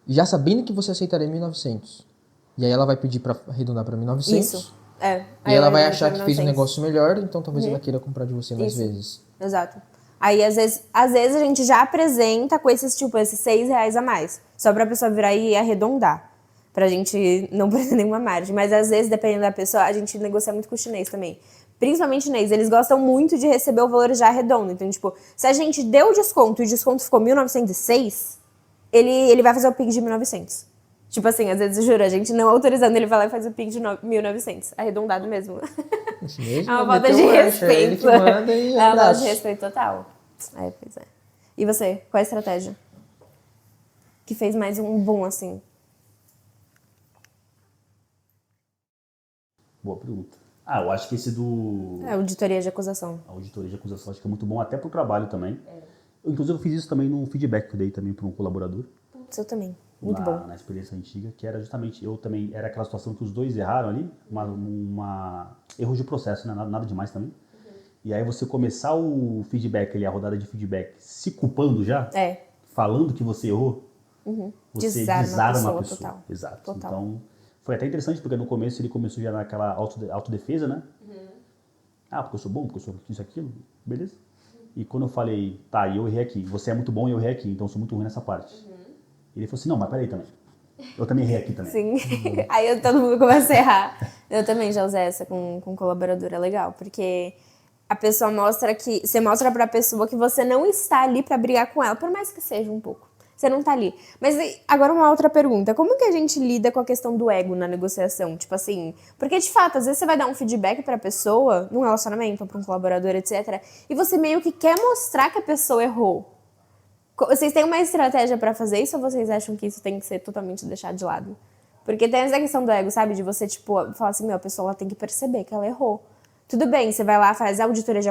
B: Já sabendo que você aceitaria 1.900. E aí ela vai pedir pra arredondar pra 1.900.
A: Isso.
B: E
A: Aí
B: ela vai
A: vai
B: achar que fez um
A: 900.
B: negócio melhor, então talvez ela queira comprar de você mais
A: Isso.
B: vezes.
A: Exato. Aí, às vezes a gente já apresenta com esses R$6 a mais. Só pra pessoa virar e arredondar. Pra gente não perder nenhuma margem. Mas, às vezes, dependendo da pessoa, a gente negocia muito com o chinês também. Principalmente chinês. Eles gostam muito de receber o valor já redondo. Então, se a gente deu o desconto e o desconto ficou 1.906, ele vai fazer o Pix de 1.900. Às vezes, eu juro, a gente não autorizando, ele vai lá e faz o Pix de 1.900. Arredondado mesmo.
B: Isso mesmo,
A: É uma
B: vai
A: falta
B: meter
A: de
B: o lanche, é ele
A: respeito.
B: que manda e
A: É uma falta
B: abraço.
A: de respeito total. Pois é. E você, qual é a estratégia? que fez mais um boom, assim?
C: Boa pergunta. Eu acho que esse do...
A: Auditoria de acusação.
C: A auditoria de acusação acho que é muito bom, até pro trabalho também. Inclusive, eu fiz isso também num feedback que eu dei também para um colaborador.
A: Putz, eu também. Muito bom.
C: Na experiência antiga, que era justamente, eu também, era aquela situação que os dois erraram ali, erro de processo, né? Nada demais também. E aí você começar o feedback ali, a rodada de feedback, se culpando já, falando que você errou, você desarma a pessoa.
A: Total.
C: Exato.
A: Total.
C: Então, foi até interessante, porque no começo ele começou já naquela autodefesa, né? Porque eu sou bom, porque eu sou isso, aquilo, beleza. E quando eu falei, eu errei aqui, você é muito bom e eu errei aqui, então eu sou muito ruim nessa parte. Ele falou assim, não, mas peraí também. Eu também errei aqui também.
A: Sim. Aí todo mundo começa a errar. Eu também já usei essa com colaborador, é legal, porque a pessoa mostra que... Você mostra pra pessoa que você não está ali pra brigar com ela, por mais que seja um pouco. Você não tá ali. Mas agora uma outra pergunta. Como que a gente lida com a questão do ego na negociação? Tipo assim... Porque, de fato, às vezes você vai dar um feedback pra pessoa, num relacionamento, ou pra um colaborador, etc. E você meio que quer mostrar que a pessoa errou. Vocês têm uma estratégia pra fazer isso ou vocês acham que isso tem que ser totalmente deixado de lado? Porque tem essa questão do ego, sabe? De você, tipo, falar assim, a pessoa ela tem que perceber que ela errou. Tudo bem, você vai lá, faz a auditoria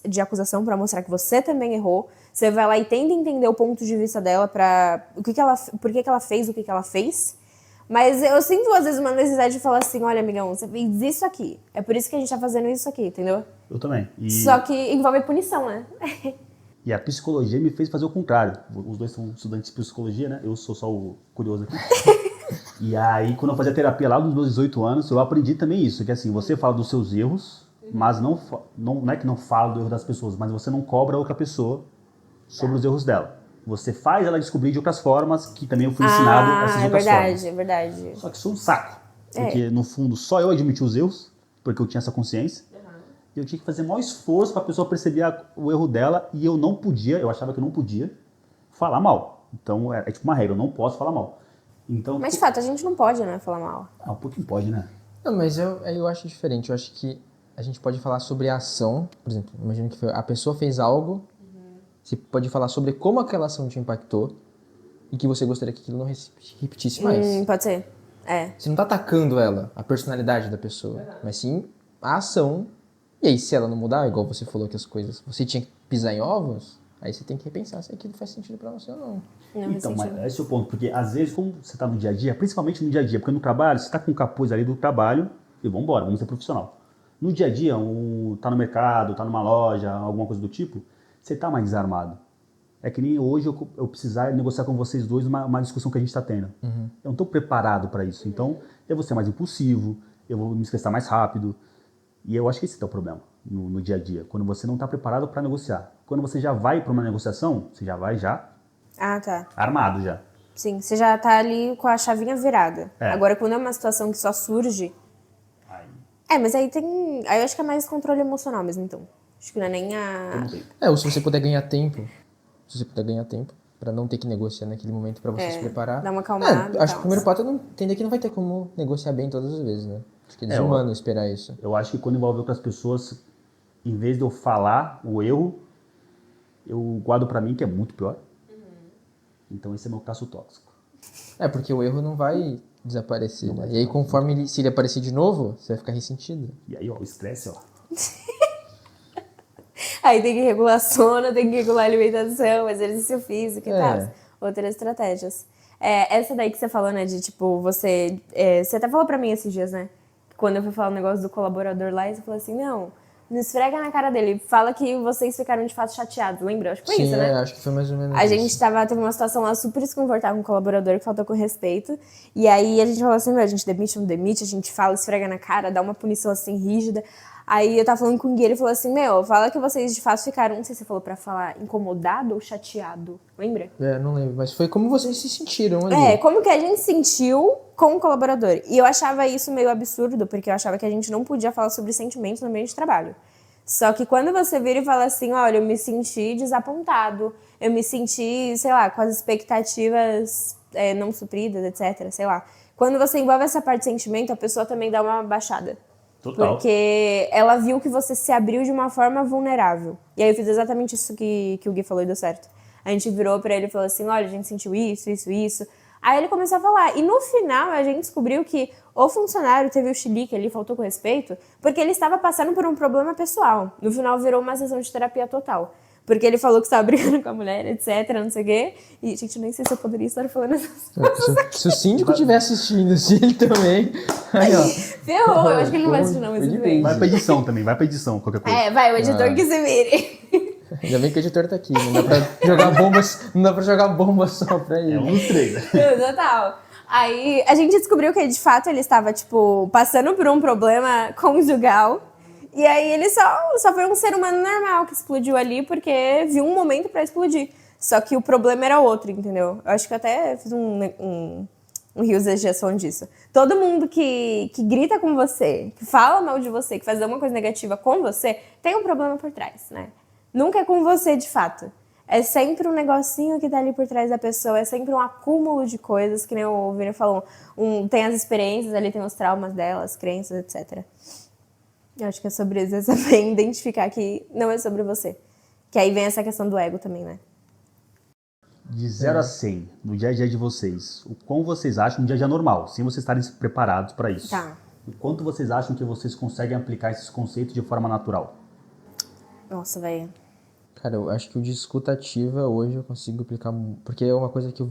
A: de acusação pra mostrar que você também errou. Você vai lá e tenta entender o ponto de vista dela pra... por que ela fez o que ela fez. Mas eu sinto, às vezes, uma necessidade de falar assim, olha, amigão, você fez isso aqui. É por isso que a gente tá fazendo isso aqui, entendeu?
C: Eu também.
A: Só que envolve punição, né?
C: E a psicologia me fez fazer o contrário. Os dois são estudantes de psicologia, né? Eu sou só o curioso aqui. E aí, quando eu fazia terapia lá nos meus 18 anos, eu aprendi também isso. Que assim, você fala dos seus erros, mas não é que não fala do erro das pessoas, mas você não cobra a outra pessoa sobre os erros dela. Você faz ela descobrir de outras formas, que também eu fui ensinado essas outras formas.
A: É verdade.
C: Só que isso é um saco. Porque, no fundo, só eu admiti os erros, porque eu tinha essa consciência. E eu tinha que fazer o maior esforço para a pessoa perceber o erro dela, e eu não podia, eu achava que eu não podia falar mal. Então, é tipo uma regra, eu não posso falar mal. Então,
A: mas, de fato, a gente não pode, né, falar mal.
C: Um pouquinho pode, né?
B: Não, mas eu acho diferente. Eu acho que a gente pode falar sobre a ação. Por exemplo, imagina que a pessoa fez algo, você pode falar sobre como aquela ação te impactou e que você gostaria que aquilo não repetisse mais.
A: Pode ser.
B: Você não tá atacando ela, a personalidade da pessoa, mas sim a ação. E aí, se ela não mudar, igual você falou que as coisas... Você tinha que pisar em ovos, aí você tem que repensar se aquilo faz sentido pra você ou não.
C: Então, mas esse é o ponto, porque às vezes, como você tá no dia a dia, principalmente no dia a dia, porque no trabalho, você tá com o capuz ali do trabalho e vambora, vamos ser profissional. No dia a dia, tá no mercado, tá numa loja, alguma coisa do tipo, você tá mais desarmado. É que nem hoje eu precisar negociar com vocês dois uma discussão que a gente tá tendo. Eu não tô preparado para isso. Então, eu vou ser mais impulsivo, eu vou me estressar mais rápido. E eu acho que esse é o problema no dia a dia, quando você não está preparado para negociar. Quando você já vai para uma negociação, você já vai armado já.
A: Sim, você já tá ali com a chavinha virada. Agora, quando é uma situação que só surge... mas aí tem... Aí eu acho que é mais controle emocional mesmo, então. Acho que não é nem a...
B: Ou se você puder ganhar tempo. Se você puder ganhar tempo para não ter que negociar naquele momento para você se preparar.
A: Dar uma acalmada.
B: Acho que o primeiro passo é entender que não vai ter como negociar bem todas as vezes, né? Acho que é desumano esperar isso.
C: Eu acho que quando envolve outras pessoas, em vez de eu falar o erro, eu guardo pra mim, que é muito pior. Então esse é meu traço tóxico.
B: Porque o erro não vai desaparecer, né? E aí conforme se ele aparecer de novo, você vai ficar ressentido.
C: E aí, o estresse,
A: Aí tem que regular sono, tem que regular alimentação, exercício físico e tal. Outras estratégias. Essa daí que você falou, né, de tipo, você até falou pra mim esses dias, né? Quando eu fui falar o negócio do colaborador lá, você falou assim, não esfrega na cara dele, fala que vocês ficaram de fato chateados, lembra? Acho que foi isso, né?
B: Acho que foi mais ou menos
A: A gente teve uma situação lá super desconfortável com um colaborador que faltou com respeito, e aí a gente falou assim, a gente demite ou não demite, a gente fala, esfrega na cara, dá uma punição assim rígida. Aí eu tava falando com o Gui, ele falou assim, fala que vocês de fato ficaram, não sei se você falou pra falar, incomodado ou chateado, lembra?
B: Não lembro, mas foi como vocês se sentiram ali.
A: Como que a gente sentiu com o colaborador. E eu achava isso meio absurdo, porque eu achava que a gente não podia falar sobre sentimentos no meio de trabalho. Só que quando você vira e fala assim, olha, eu me senti desapontado, eu me senti, sei lá, com as expectativas não supridas, etc, sei lá. Quando você envolve essa parte de sentimento, a pessoa também dá uma baixada.
C: Total.
A: Porque ela viu que você se abriu de uma forma vulnerável. E aí eu fiz exatamente isso que o Gui falou e deu certo. A gente virou pra ele e falou assim, olha, a gente sentiu isso, isso, isso. Aí ele começou a falar. E no final, a gente descobriu que o funcionário teve o chilique ali, faltou com respeito, porque ele estava passando por um problema pessoal. No final, virou uma sessão de terapia total. Porque ele falou que estava brigando com a mulher, etc, não sei o quê. E, gente, nem sei se eu poderia estar falando essas coisas.
B: Se o síndico estiver assistindo, se ele também... Aí, ó.
A: Ferrou, eu acho que ele não vai assistir, não, mas tudo bem.
C: Vai pra edição também, vai pra edição, qualquer coisa.
A: Vai, o editor que se vire.
B: Ainda bem que o editor tá aqui, não dá pra jogar bombas, não dá pra jogar bomba só pra ele.
C: É um dos três, né?
A: Total. Aí a gente descobriu que de fato ele estava, tipo, passando por um problema conjugal. E aí ele só foi um ser humano normal que explodiu ali porque viu um momento pra explodir. Só que o problema era outro, entendeu? Eu acho que eu até fiz um rios de exjeção disso. Todo mundo que grita com você, que fala mal de você, que faz alguma coisa negativa com você, tem um problema por trás, né? Nunca é com você, de fato. É sempre um negocinho que tá ali por trás da pessoa, é sempre um acúmulo de coisas, que nem o Vini falou. Tem as experiências ali, tem os traumas dela, as crenças, etc. Eu acho que é sobre isso, é saber identificar que não é sobre você. Que aí vem essa questão do ego também, né?
C: De 0 a 100, no dia a dia de vocês, o quão vocês acham um dia a dia normal, sem vocês estarem preparados para isso?
A: Tá.
C: O quanto vocês acham que vocês conseguem aplicar esses conceitos de forma natural?
A: Nossa, velho.
B: Cara, eu acho que o de escuta ativa hoje eu consigo aplicar, porque é uma coisa que eu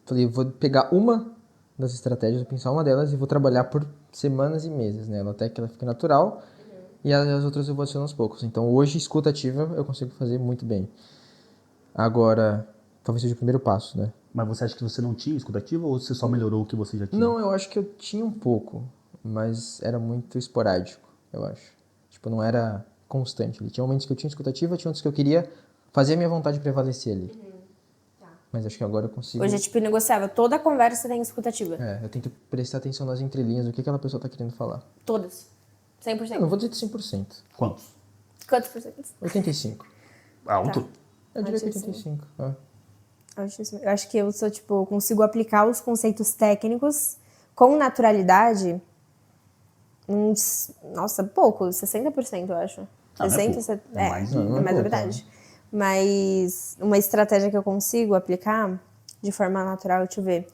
B: falei, eu vou pegar uma das estratégias, vou pensar uma delas e vou trabalhar por semanas e meses nela, até que ela fique natural, e as outras eu vou adicionando aos poucos. Então hoje, escuta ativa eu consigo fazer muito bem. Agora, talvez seja o primeiro passo, né?
C: Mas você acha que você não tinha escutativa ou você só melhorou o que você já tinha?
B: Não, eu acho que eu tinha um pouco, mas era muito esporádico, eu acho. Tipo, não era constante. Tinha momentos que eu tinha escutativa, tinha outros que eu queria fazer a minha vontade prevalecer ali. Mas acho que agora eu consigo...
A: Hoje é tipo negociável. Toda conversa tem escutativa.
B: eu tento prestar atenção nas entrelinhas, o que aquela pessoa tá querendo falar.
A: Todas. 100%.
B: Eu não vou dizer 100%.
C: Quantos?
A: Quantos por cento?
B: 85.
C: Alto?
B: Eu diria que
A: Altíssimo.
B: 85. É.
A: Eu acho que eu sou, tipo, consigo aplicar os conceitos técnicos com naturalidade nossa, pouco, 60%, eu acho.
C: Ah, não é
A: 60,
C: pouco.
A: 70,
C: É mais,
B: não é
A: mais da
B: pouco,
A: verdade. Mas uma estratégia que eu consigo aplicar de forma natural, deixa eu ver.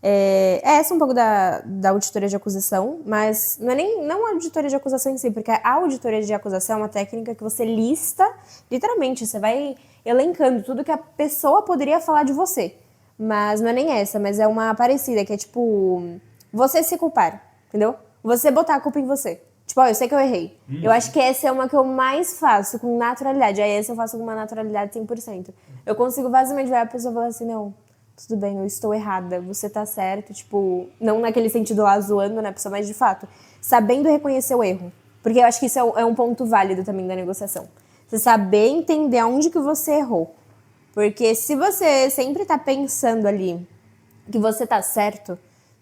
A: É essa um pouco da auditoria de acusação, mas não a auditoria de acusação em si, porque a auditoria de acusação é uma técnica que você lista, literalmente, você vai elencando tudo que a pessoa poderia falar de você. Mas não é nem essa, mas é uma parecida, que é tipo, você se culpar, entendeu? Você botar a culpa em você. Tipo, eu sei que eu errei. Eu acho que essa é uma que eu mais faço com naturalidade. Aí essa eu faço com uma naturalidade 100%. Eu consigo facilmente ver a pessoa e falar assim, não, tudo bem, eu estou errada, você tá certo. Tipo, não naquele sentido lá zoando, né, pessoa, mas de fato, sabendo reconhecer o erro. Porque eu acho que isso é um ponto válido também da negociação. Você saber entender aonde que você errou. Porque se você sempre tá pensando ali que você tá certo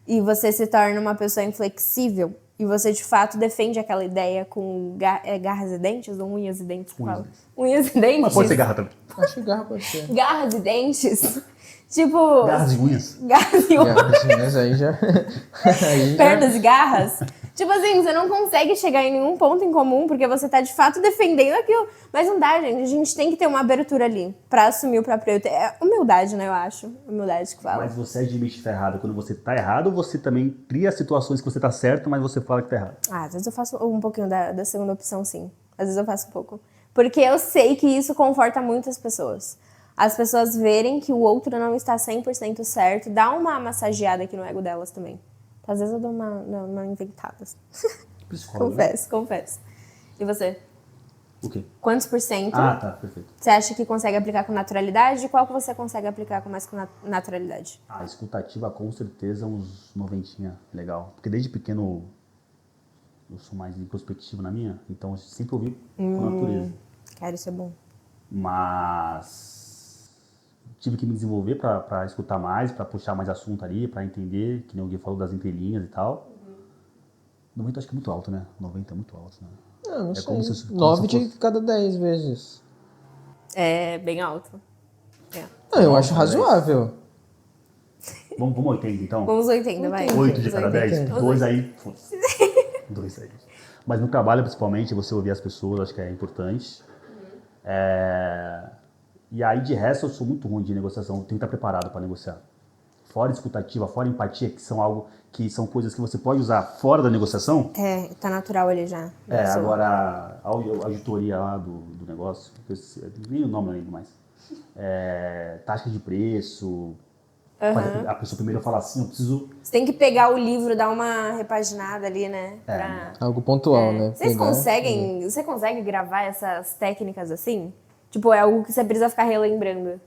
A: e você se torna uma pessoa inflexível e você de fato defende aquela ideia com garras e dentes ou unhas e dentes? Unhas e dentes?
C: Mas pode ser garra também.
B: Acho que garra pode ser.
A: Garras e dentes? Tipo...
C: Garras e unhas.
A: Garras e unhas.
B: Garras, mas aí já...
A: Pernas e garras. Tipo assim, você não consegue chegar em nenhum ponto em comum porque você tá de fato defendendo aquilo. Mas não dá, gente. A gente tem que ter uma abertura ali pra assumir o próprio erro. É humildade, né, eu acho. Humildade que fala.
C: Mas você admite que tá errado quando você tá errado ou você também cria situações que você tá certo, mas você fala que tá errado?
A: Às vezes eu faço um pouquinho da segunda opção, sim. Às vezes eu faço um pouco. Porque eu sei que isso conforta muitas pessoas. As pessoas verem que o outro não está 100% certo, dá uma massageada aqui no ego delas também. Às vezes eu dou uma inventada.
C: Psicólogo, né?
A: Confesso. E você?
C: O quê?
A: Quantos por cento
C: Ah, tá, perfeito.
A: você acha que consegue aplicar com naturalidade? E qual que você consegue aplicar com mais naturalidade?
C: A escutativa, com certeza, uns 90, legal. Porque desde pequeno eu sou mais introspectivo na minha, então eu sempre ouvi com a natureza.
A: Cara, isso é bom.
C: Mas tive que me desenvolver para escutar mais, para puxar mais assunto ali, para entender, que nem alguém falou das entrelinhas e tal. 90 acho que é muito alto, né? 90 é muito alto, né?
B: Não sei.
C: como se
B: 9
C: fosse-
B: de cada 10 vezes.
A: É bem alto. É.
B: Não, eu acho
C: Nossa,
B: razoável.
C: Vamos 80 então?
A: Vamos 80, vai.
C: 8 de cada 10?
B: 80.
C: 2 aí. foda-se. 2 aí. Mas no trabalho, principalmente, você ouvir as pessoas, acho que é importante. E aí, de resto, eu sou muito ruim de negociação. Eu tenho que estar preparado para negociar. Fora escutativa, fora empatia, que são coisas que você pode usar fora da negociação.
A: Tá natural ali já.
C: Agora, a auditoria lá do negócio, nem o nome eu lembro mais. Taxa de preço. A pessoa primeiro fala assim, eu preciso...
A: Você tem que pegar o livro, dar uma repaginada ali, né?
B: Algo pontual, né?
A: Você consegue gravar essas técnicas assim? Tipo, é algo que você precisa ficar relembrando?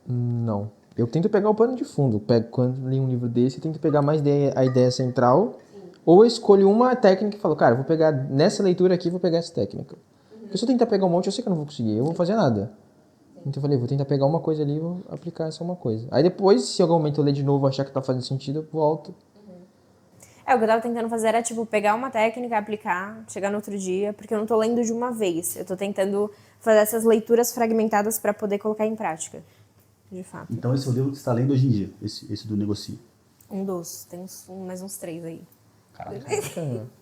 B: Não. Eu tento pegar o pano de fundo. Quando li um livro desse, eu tento pegar mais a ideia central. Ou eu escolho uma técnica e falo, cara, eu vou pegar nessa leitura aqui, vou pegar essa técnica. Porque se eu tentar pegar um monte, eu sei que eu não vou conseguir. Eu vou fazer nada. Então eu falei, vou tentar pegar uma coisa ali e vou aplicar essa uma coisa. Aí depois, se em algum momento eu ler de novo e achar que tá fazendo sentido, eu volto.
A: O que eu tava tentando fazer era, tipo, pegar uma técnica, aplicar, chegar no outro dia, porque eu não tô lendo de uma vez. Eu tô tentando fazer essas leituras fragmentadas pra poder colocar em prática, de fato.
C: Então esse é o livro que você está lendo hoje em dia, esse do Negocie.
A: Tem mais uns 3 aí.
C: Caraca.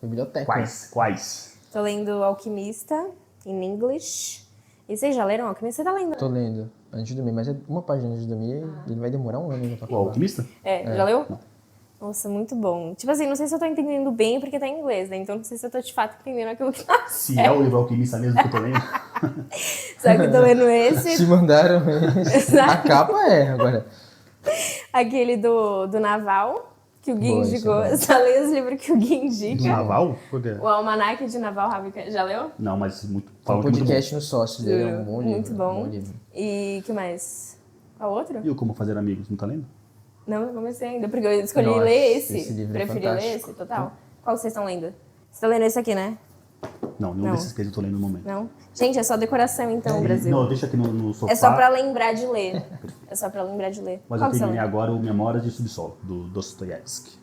B: Biblioteca.
C: Quais?
A: Tô lendo Alquimista, in English. E vocês já leram Alquimista? Você tá lendo?
B: Tô lendo antes de dormir, mas é uma página antes de dormir e ele vai demorar um ano ainda pra
C: O
B: acabar.
C: Alquimista?
A: Já leu?
C: Não.
A: Nossa, muito bom. Tipo assim, não sei se eu tô entendendo bem porque tá em inglês, né? Então não sei se eu tô de fato entendendo aquilo que tá.
C: Se é o livro Alquimista mesmo que eu tô lendo.
A: Só que eu tô lendo esse.
B: Se mandaram esse. A capa agora.
A: Aquele do Naval, que o Gui
B: Boa,
A: indicou.
B: esse é bom.
A: Só leio os livros que o Gui indica.
C: Do Naval? Por quê?
A: O Almanaque de Naval Ravikant. Já leu?
C: Não, mas muito...
B: Tem
C: falam
B: um
C: que é muito
B: podcast no sócio dele, é um bom livro.
A: Muito bom.
B: Um bom livro.
A: E que mais? Qual outro?
C: bom. E o Como Fazer Amigos, não tá lendo?
A: Não, não comecei ainda, porque eu escolhi
B: Nossa,
A: ler esse.
B: esse livro é
A: Preferi ler
B: fantástico.
A: esse, total. Qual vocês estão lendo? Você tá lendo esse aqui, né?
C: Não, nenhum desses três eu tô lendo no momento.
A: Não? Gente, é só decoração então, Brasil.
C: Não, deixa aqui no sofá.
A: É só pra lembrar de ler. É só pra lembrar de ler.
C: Mas
A: Qual
C: eu
A: que você
C: terminei
A: lê?
C: agora o Memórias de Subsolo, do Dostoiévski.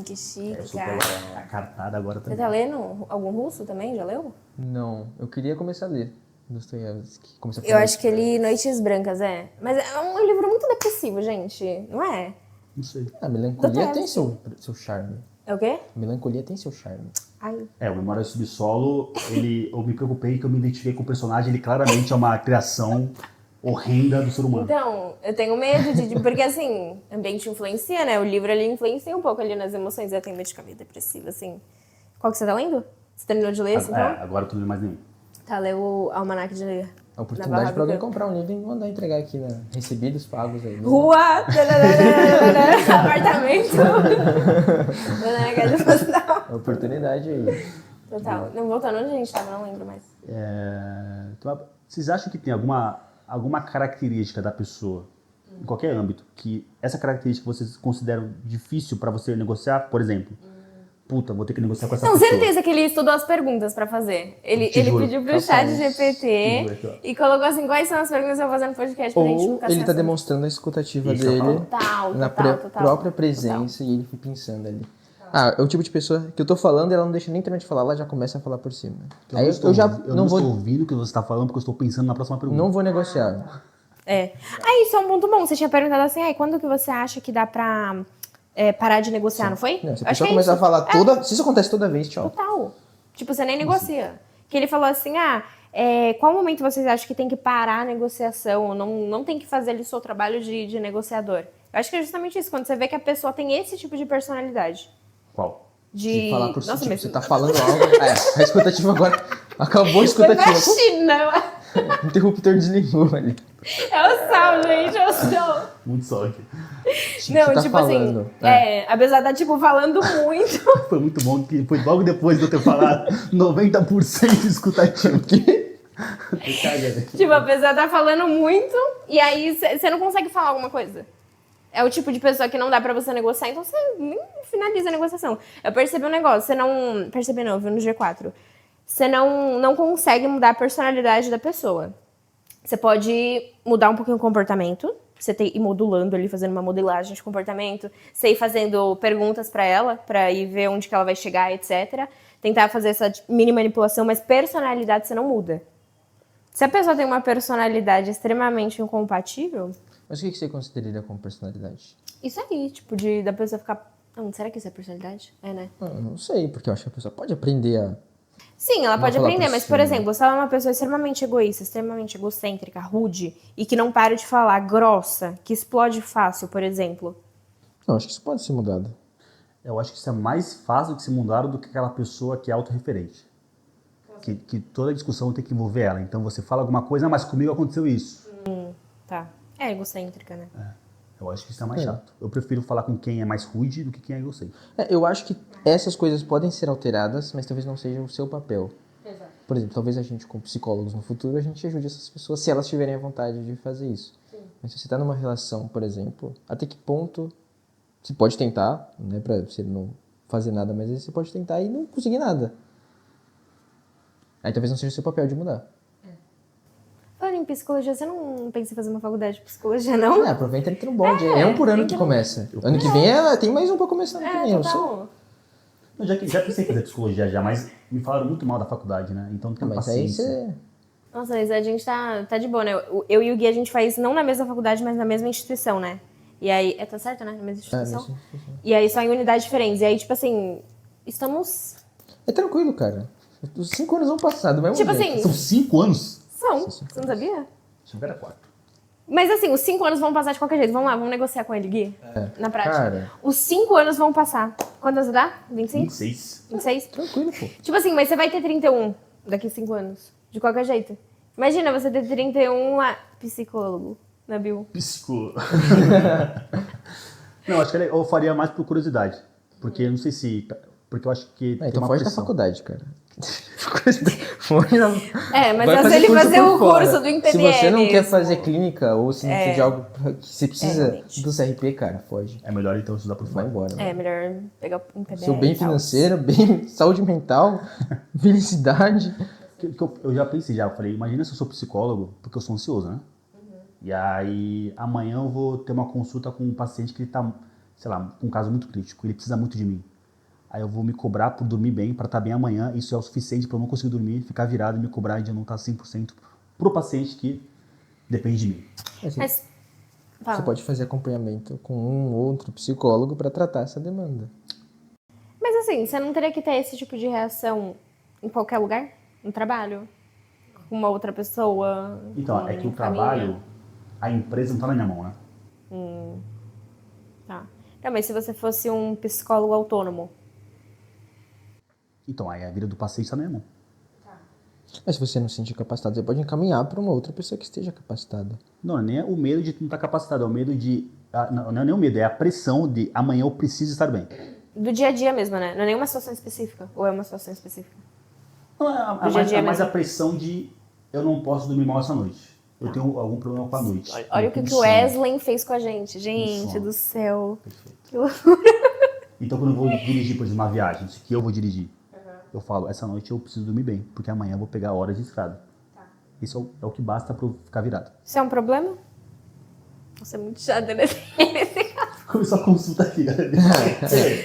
A: Que chique,
C: Eu sou
A: cara.
C: a cartada agora
A: Você
C: também.
A: tá lendo algum russo também? Já leu?
B: Não, eu queria começar a ler Dostoiévski.
A: Eu acho que eu li Noites Brancas, é. Mas é um livro muito depressivo, gente. Não é?
C: Não sei.
B: A melancolia tem
A: Dostoiévski.
B: seu charme.
A: É o quê?
B: A melancolia tem seu charme.
A: Ai.
C: O Memórias de Subsolo, eu me preocupei que eu me identifiquei com o personagem, ele claramente é uma criação horrenda do ser humano.
A: Então, eu tenho medo porque assim, ambiente influencia, né? O livro ali influencia um pouco ali nas emoções. Eu tenho medo de ficar meio depressiva, assim. Qual que você tá lendo? Você terminou de ler esse, então?
C: Agora eu tô lendo mais nenhum.
A: Tá, leu o Almanaque de
B: A oportunidade
A: Naval
B: pra alguém
A: Ravikant.
B: comprar um livro e mandar entregar aqui, né? Recebidos, pagos aí. Né?
A: Rua, apartamento, na casa postal.
B: A oportunidade aí.
A: Total. Não, voltando onde a gente tava, não lembro mais.
C: Então, vocês acham que tem alguma característica da pessoa, em qualquer âmbito, que essa característica vocês consideram difícil pra você negociar? Por exemplo, puta, vou ter que negociar com essa
A: Não,
C: pessoa.
A: certeza que ele estudou as perguntas pra fazer. Ele
C: juro.
A: pediu pro chat
C: Te
A: GPT
C: juro aqui, ó.
A: e colocou assim, quais são as perguntas que eu vou fazer no podcast pra gente
B: Ou
A: ficar
B: ele
A: sem
B: tá
A: assunto.
B: demonstrando a escutativa
C: Isso eu
B: dele
C: falo.
A: Total,
B: na
A: total.
B: própria presença e ele fica pensando ali. É o tipo de pessoa que eu tô falando e ela não deixa nem terminar de falar, ela já começa a falar por cima. Aí eu já
C: não estou ouvindo o que você tá falando porque eu estou pensando na próxima pergunta.
B: não vou negociar.
A: É. Aí, isso é um ponto bom. Você tinha perguntado assim, quando que você acha que dá pra parar de negociar, não foi?
B: Não, se a
A: Acho
B: pessoa
A: que é
B: começar a
A: isso.
B: falar se isso acontece toda vez, tchau.
A: Total. Tipo, você nem negocia. Que ele falou assim, qual momento vocês acham que tem que parar a negociação? Ou não tem que fazer ali o seu trabalho de negociador? Eu acho que é justamente isso, quando você vê que a pessoa tem esse tipo de personalidade.
C: Qual?
B: De falar por
A: Nossa,
B: tipo,
A: mas...
B: você tá falando algo. A escutativa agora. Acabou a
A: Foi pra
B: escutativa.
A: China.
B: O interruptor desligou ali.
A: É o sal, gente, é o sal.
C: Muito só aqui.
A: Não,
B: você tá
A: tipo
B: falando.
A: assim, apesar de estar, tipo, falando muito.
C: Foi muito bom que foi logo depois de eu ter falado 90% escutativo.
A: Tipo, apesar de estar falando muito, e aí você não consegue falar alguma coisa. É o tipo de pessoa que não dá pra você negociar, então você nem finaliza a negociação. Eu percebi um negócio, você não... Percebi não, viu no G4. Você não consegue mudar a personalidade da pessoa. Você pode mudar um pouquinho o comportamento, você ir modulando ali, fazendo uma modelagem de comportamento, você ir fazendo perguntas pra ela, pra ir ver onde que ela vai chegar, etc. Tentar fazer essa mini manipulação, mas personalidade você não muda. Se a pessoa tem uma personalidade extremamente incompatível...
B: Mas o que você consideraria como personalidade?
A: Isso aí, tipo, da pessoa ficar... Não, será que isso é personalidade? É, né?
B: Eu não sei, porque eu acho que a pessoa pode aprender a...
A: Sim, ela
B: Não
A: pode
B: falar
A: aprender,
B: por
A: mas, por
B: cima.
A: exemplo, se ela é uma pessoa extremamente egoísta, extremamente egocêntrica, rude, e que não para de falar, grossa, que explode fácil, por exemplo.
B: Não, acho que isso pode ser mudado.
C: Eu acho que isso é mais fácil de se mudar do que aquela pessoa que é autorreferente. Que toda discussão tem que envolver ela. Então você fala alguma coisa, mas comigo aconteceu isso.
A: Tá. É egocêntrica, né?
C: Eu acho que isso é mais chato. Eu prefiro falar com quem é mais rude do que quem é egocêntrico.
B: Eu acho que essas coisas podem ser alteradas, mas talvez não seja o seu papel.
A: Exato.
B: Por exemplo, talvez a gente, como psicólogos no futuro, a gente ajude essas pessoas se elas tiverem a vontade de fazer isso.
A: Sim.
B: Mas se você está numa relação, por exemplo, até que ponto você pode tentar, né, pra você não fazer nada, mas aí você pode tentar e não conseguir nada. Aí talvez não seja o seu papel de mudar.
A: Falando em psicologia, você não pensa em fazer uma faculdade de psicologia, não?
B: Aproveita e entra no bonde. É um por ano que começa. Ano que vem tem mais um pra começar ano que vem. Eu sei.
A: total.
C: Eu já pensei em fazer psicologia já, mas me falaram muito mal da faculdade, né? Então tem
B: Mas aí
C: paciência.
B: você...
A: Nossa, mas a gente tá de boa, né? Eu e o Gui, a gente faz não na mesma faculdade, mas na mesma instituição, né? E aí... tá certo, né? Na mesma instituição?
B: sim.
A: E aí só em unidades diferentes. E aí, tipo assim, estamos...
B: É tranquilo, cara. Os 5 anos vão passar do mesmo
A: Tipo
B: jeito.
A: assim,
C: São 5 anos?
A: são. Você não sabia?
C: Achei que era 4.
A: Mas assim, os 5 anos vão passar de qualquer jeito. Vamos lá, vamos negociar com ele, Gui. Na prática.
B: Cara.
A: Os 5 anos vão passar. Quantos você dá? 25?
C: 26.
A: 26?
B: Tranquilo, pô.
A: Tipo assim, mas você vai ter 31 daqui 5 anos. De qualquer jeito. Imagina você ter 31 a psicólogo na bio.
C: Psico. Não, acho que eu faria mais por curiosidade. Porque eu não sei se... Porque eu acho que tem
B: Então
C: uma
B: foge da
C: pressão.
B: faculdade, cara. Foge da...
A: Mas
B: Vai
A: só se ele
B: curso
A: fazer
B: por
A: o
B: fora.
A: curso do INPBE
B: Se você não quer
A: mesmo.
B: fazer clínica ou se precisa de algo que você precisa
A: realmente.
B: do CRP, cara, foge.
C: É melhor então estudar por
B: Vai
C: fora.
B: embora.
A: É, melhor pegar o INPBE.
B: Seu bem
A: e tal.
B: financeiro, bem saúde mental, felicidade.
C: Que eu já pensei já, eu falei, imagina se eu sou psicólogo, porque eu sou ansioso, né? E aí amanhã eu vou ter uma consulta com um paciente que ele tá, sei lá, com um caso muito crítico, ele precisa muito de mim. Aí eu vou me cobrar por dormir bem, para estar bem amanhã, isso é o suficiente para eu não conseguir dormir, ficar virado e me cobrar de eu não estar 100% pro paciente que depende de mim.
A: Mas, fala.
B: Você pode fazer acompanhamento com um ou outro psicólogo para tratar essa demanda.
A: Mas assim, você não teria que ter esse tipo de reação em qualquer lugar? No trabalho? Com uma outra pessoa?
C: Então,
A: com
C: é que o
A: família?
C: trabalho, a empresa não tá na minha mão, né?
A: Tá. Não, mas se você fosse um psicólogo autônomo?
C: Então, aí a vida do paciente tá na minha mão.
B: Mas se você não se sentir capacitado, você pode encaminhar para uma outra pessoa que esteja capacitada.
C: Não, nem é o medo de não estar capacitado, é o medo de... Não é nem o medo, é a pressão de amanhã eu preciso estar bem.
A: Do dia a dia mesmo, né? Não é nenhuma situação específica? Ou é uma situação específica?
C: Não,
A: Do dia a dia
C: é mais
A: mesmo.
C: a pressão de eu não posso dormir mal essa noite. Eu tenho algum problema com a noite.
A: Olha
C: Eu
A: o que
C: tenho
A: o
C: sono.
A: Wesley fez com a gente. Gente
C: sono.
A: do céu.
C: Perfeito.
A: Que loucura.
C: Então, quando eu vou dirigir, por exemplo, uma viagem, que eu vou dirigir, eu falo, essa noite eu preciso dormir bem, porque amanhã eu vou pegar horas de estrada. Isso é o que basta pra eu ficar virado.
A: Isso é um problema? Você é muito chata nesse caso.
C: Começou a consulta aqui, galera.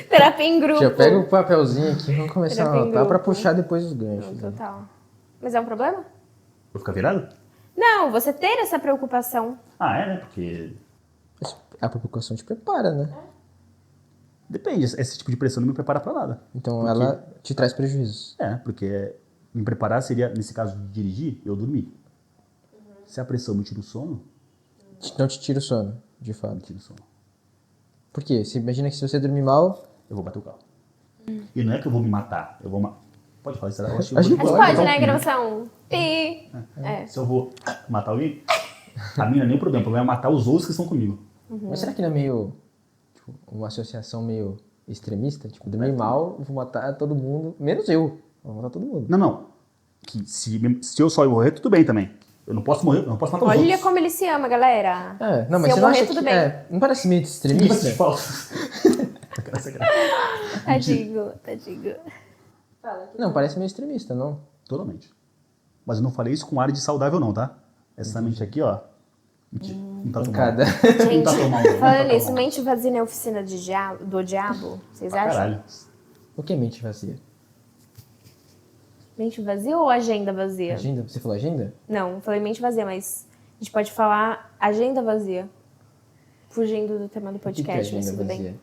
A: Terapia em grupo.
B: Já pega o papelzinho aqui, vamos começar a
A: Terapia em
B: anotar para
A: grupo.
B: puxar depois os ganchos. né?
A: Total. Mas é um problema?
C: Vou ficar virado?
A: Não, você ter essa preocupação.
C: Ah, é, né? Porque
B: Mas a preocupação te prepara, né?
C: depende, esse tipo de pressão não me prepara pra nada.
B: Então ela te traz prejuízos.
C: É, porque me preparar seria, nesse caso de dirigir, eu dormir. Se a pressão me tira o sono,
B: Não te tira o sono, de
C: me
B: fato.
C: tira o sono.
B: Por quê? Você imagina que se você dormir mal,
C: Eu vou bater o carro. E não é que eu vou me matar, eu vou... Pode falar isso, eu acho que eu
B: Acho
C: vou-
B: que
A: Mas
C: vou
A: pode,
C: botar um
A: né?
C: pi.
A: Gravação. Pi. É.
C: Se eu vou matar alguém, a minha não é nem o problema é matar os outros que estão comigo.
B: mas será que não é meio tipo, uma associação meio extremista? Tipo, dormir mal, vou matar todo mundo, menos eu. Vou matar todo mundo.
C: Não. Que se eu só morrer, tudo bem também. Eu não posso morrer, eu não posso matar os
A: Olha
C: outros.
A: como ele se ama, galera.
B: Não, mas
A: Se
B: você
A: eu
B: não
A: morrer,
B: acha
A: tudo
B: que
A: bem.
B: não parece meio
C: Você
B: extremista?
C: fala.
A: Tadinho.
B: Não, parece meio extremista, não?
C: Totalmente. Mas eu não falei isso com ar de saudável não, tá? Essa mente aqui, ó. Mentira. Não tá tomando.
B: Pancada.
A: Gente,
C: Não tá tomando, não
A: falando
C: tá
A: nisso,
C: tomando.
A: mente vazia na oficina do diabo, vocês
C: Pra
A: acham?
C: caralho.
B: O que é mente vazia?
A: Mente vazia ou agenda vazia?
B: Agenda? Você falou agenda?
A: Não, eu falei mente vazia, mas a gente pode falar agenda vazia. Fugindo do tema do
B: O que é
A: podcast, mas
B: agenda
A: tudo bem.
B: vazia?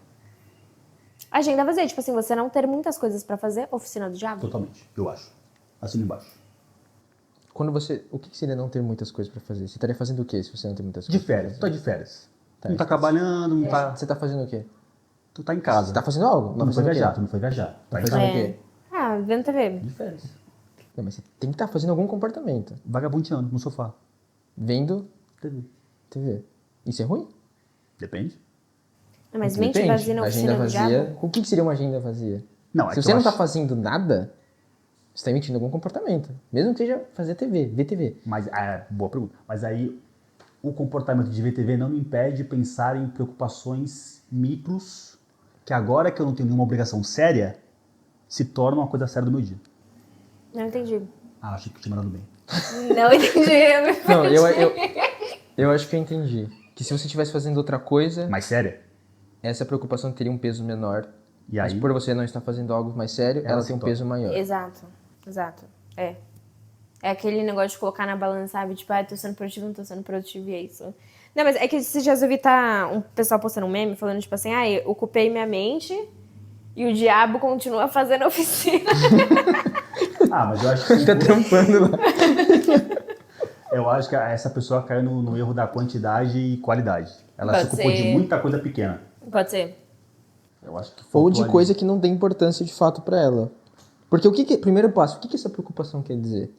A: Agenda vazia, tipo assim, você não ter muitas coisas pra fazer, oficina do diabo.
C: Totalmente, eu acho. Assina embaixo.
B: Quando você... O que seria não ter muitas coisas pra fazer? Você estaria fazendo o quê se você não tem muitas
C: De
B: coisas?
C: férias. Tu tá de férias.
B: Tá,
C: Não tá
B: então-
C: trabalhando, não tá...
B: Você tá fazendo o quê?
C: Tu tá em casa.
B: Você tá fazendo algo?
C: Tu não foi
B: fazendo o quê?
C: viajar, tu não foi viajar. Tá em
B: fazendo
C: casa.
B: o quê?
A: Ah, vendo TV.
C: De férias.
B: Não, mas você tem que estar fazendo algum comportamento.
C: Vagabundeando no sofá.
B: Vendo
C: TV.
B: TV. Isso é ruim?
C: Depende.
A: Não, mas mente
B: Depende.
A: vazia na
B: Agenda
A: oficina do
B: vazia.
A: diabo?
B: O que seria uma agenda vazia?
C: Não, é
B: Se
C: que
B: você
C: eu
B: não tá
C: acho-
B: fazendo nada, você tá emitindo algum comportamento. Mesmo que seja fazer TV, ver TV.
C: Mas, boa pergunta. Mas aí, o comportamento de ver TV não me impede de pensar em preocupações micros que agora que eu não tenho nenhuma obrigação séria, se tornam uma coisa séria do meu dia.
A: Não entendi.
C: Ah, achei que eu tinha mandado bem.
A: Não entendi.
B: Não, eu acho que eu entendi. Que se você estivesse fazendo outra coisa,
C: Mais séria?
B: essa preocupação teria um peso menor.
C: E
B: Mas
C: aí,
B: por você não estar fazendo algo mais sério,
C: Ela
B: ela
C: se
B: tem um
C: torna.
B: peso maior.
A: Exato. É. É aquele negócio de colocar na balança, sabe? Tipo, tô sendo produtivo, não tô sendo produtivo, e é isso. Não, mas é que esses dias eu vi um pessoal postando um meme falando, tipo assim, eu ocupei minha mente e o diabo continua fazendo oficina.
C: mas eu acho que
B: Tá trampando lá.
C: eu acho que essa pessoa caiu no erro da quantidade e qualidade. Ela
A: Pode
C: se ocupou de
A: ser.
C: muita coisa pequena.
A: Pode ser.
C: Eu acho que
B: Ou
C: faltou
B: de
C: ali.
B: coisa que não tem importância de fato pra ela. Porque primeiro passo, o que essa preocupação quer dizer?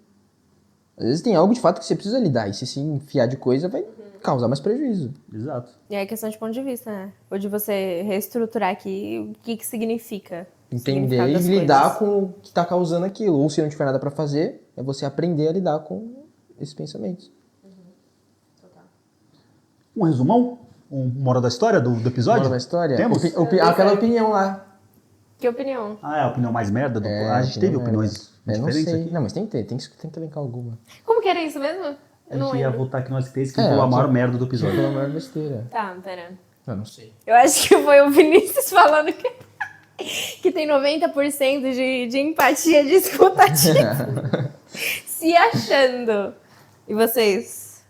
B: Às vezes tem algo de fato que você precisa lidar, e se enfiar de coisa vai causar mais prejuízo.
C: Exato.
A: E aí é questão de ponto de vista, né? Ou de você reestruturar aqui o que significa. o
B: Entender
A: significado
B: e
A: das
B: lidar
A: coisas.
B: com o que tá causando aquilo. Ou se não tiver nada pra fazer, é você aprender a lidar com esses pensamentos.
C: Um resumão? Moral da história do episódio?
B: Bora na história?
C: Temos?
B: Aquela opinião lá.
A: Que opinião?
C: É a opinião mais merda do... a gente teve opiniões
B: não
C: diferentes
B: sei.
C: aqui.
B: Não, mas tem que ter, tem que elencar alguma.
A: Como que era isso mesmo?
C: A
A: Eu não
C: gente ia
A: lembro.
C: votar aqui nós três que
B: É,
C: foi a
B: aqui-
C: maior merda do
B: Foi
C: episódio.
B: a maior besteira.
A: Tá, pera.
B: Não sei.
A: Eu acho que foi o Vinícius falando que tem 90% de empatia, de escutativa. Se achando. E vocês?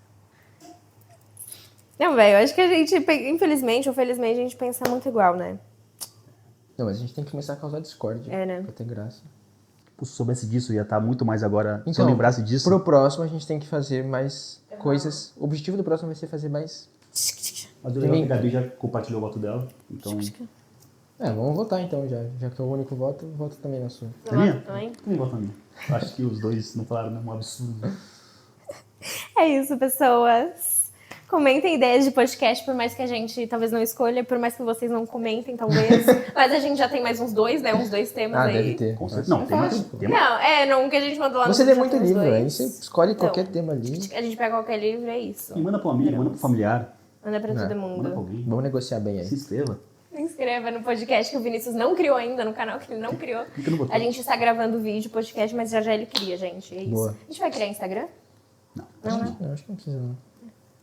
A: Não, velho, eu acho que a gente, infelizmente ou felizmente, a gente pensa muito igual, né?
B: Não, mas a gente tem que começar a causar discórdia.
A: É, né?
B: Pra ter graça.
C: Se soubesse disso, ia estar muito mais agora. Se eu lembrasse disso.
B: Pro próximo a gente tem que fazer mais coisas. O objetivo do próximo vai ser fazer mais.
C: Mas o legal é que a Gabi já compartilhou o voto dela. Então.
B: Vamos votar então já. Já que é o único voto, voto também na sua.
C: É minha?
A: Também?
C: Também voto na minha. Acho que os dois não falaram, né? Um absurdo.
A: É isso, pessoas. Comentem ideias de podcast, por mais que a gente talvez não escolha, por mais que vocês não comentem, talvez. Mas a gente já tem mais uns dois, né? Uns dois temas aí.
B: Deve ter.
C: Com certeza. Não, tem.
A: Não, o que a gente mandou lá no
B: Você lê
A: grupo já
B: muito
A: tem uns
B: livro,
A: dois.
B: aí você escolhe
A: Então,
B: qualquer tema ali.
A: A gente pega qualquer livro, é isso.
C: E manda pro amigo, manda pro familiar,
A: Manda pra todo
C: manda pra
A: mundo.
C: alguém.
B: Vamos negociar bem aí.
C: Se inscreva.
A: Se inscreva no podcast que o Vinícius não criou ainda, no canal que ele não criou.
C: Clica no botão.
A: A gente está gravando vídeo, podcast, mas já ele cria, gente. É isso.
B: Boa.
A: A gente vai criar Instagram?
C: Não.
A: Não, né?
B: Não, acho que não precisa não.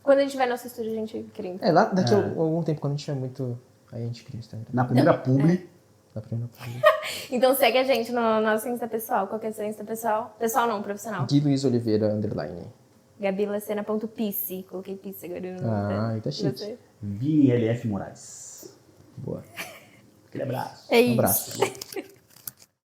A: Quando a gente tiver nosso estúdio, a gente cria.
B: É, lá daqui a algum tempo, quando a gente tiver muito. Aí a gente cria o Instagram.
C: Na primeira publi,
B: Na primeira página.
A: Então segue a gente no nosso Insta pessoal. Qual que é o seu Insta pessoal? Pessoal não, profissional.
B: Gui Luiz Oliveira, underline.
A: gabilacena.pisse. Coloquei pisse agora no
B: Ah, tá chique.
A: Você?
C: Vini LF Moraes.
B: Boa.
C: Aquele abraço.
A: É isso.
B: Um abraço.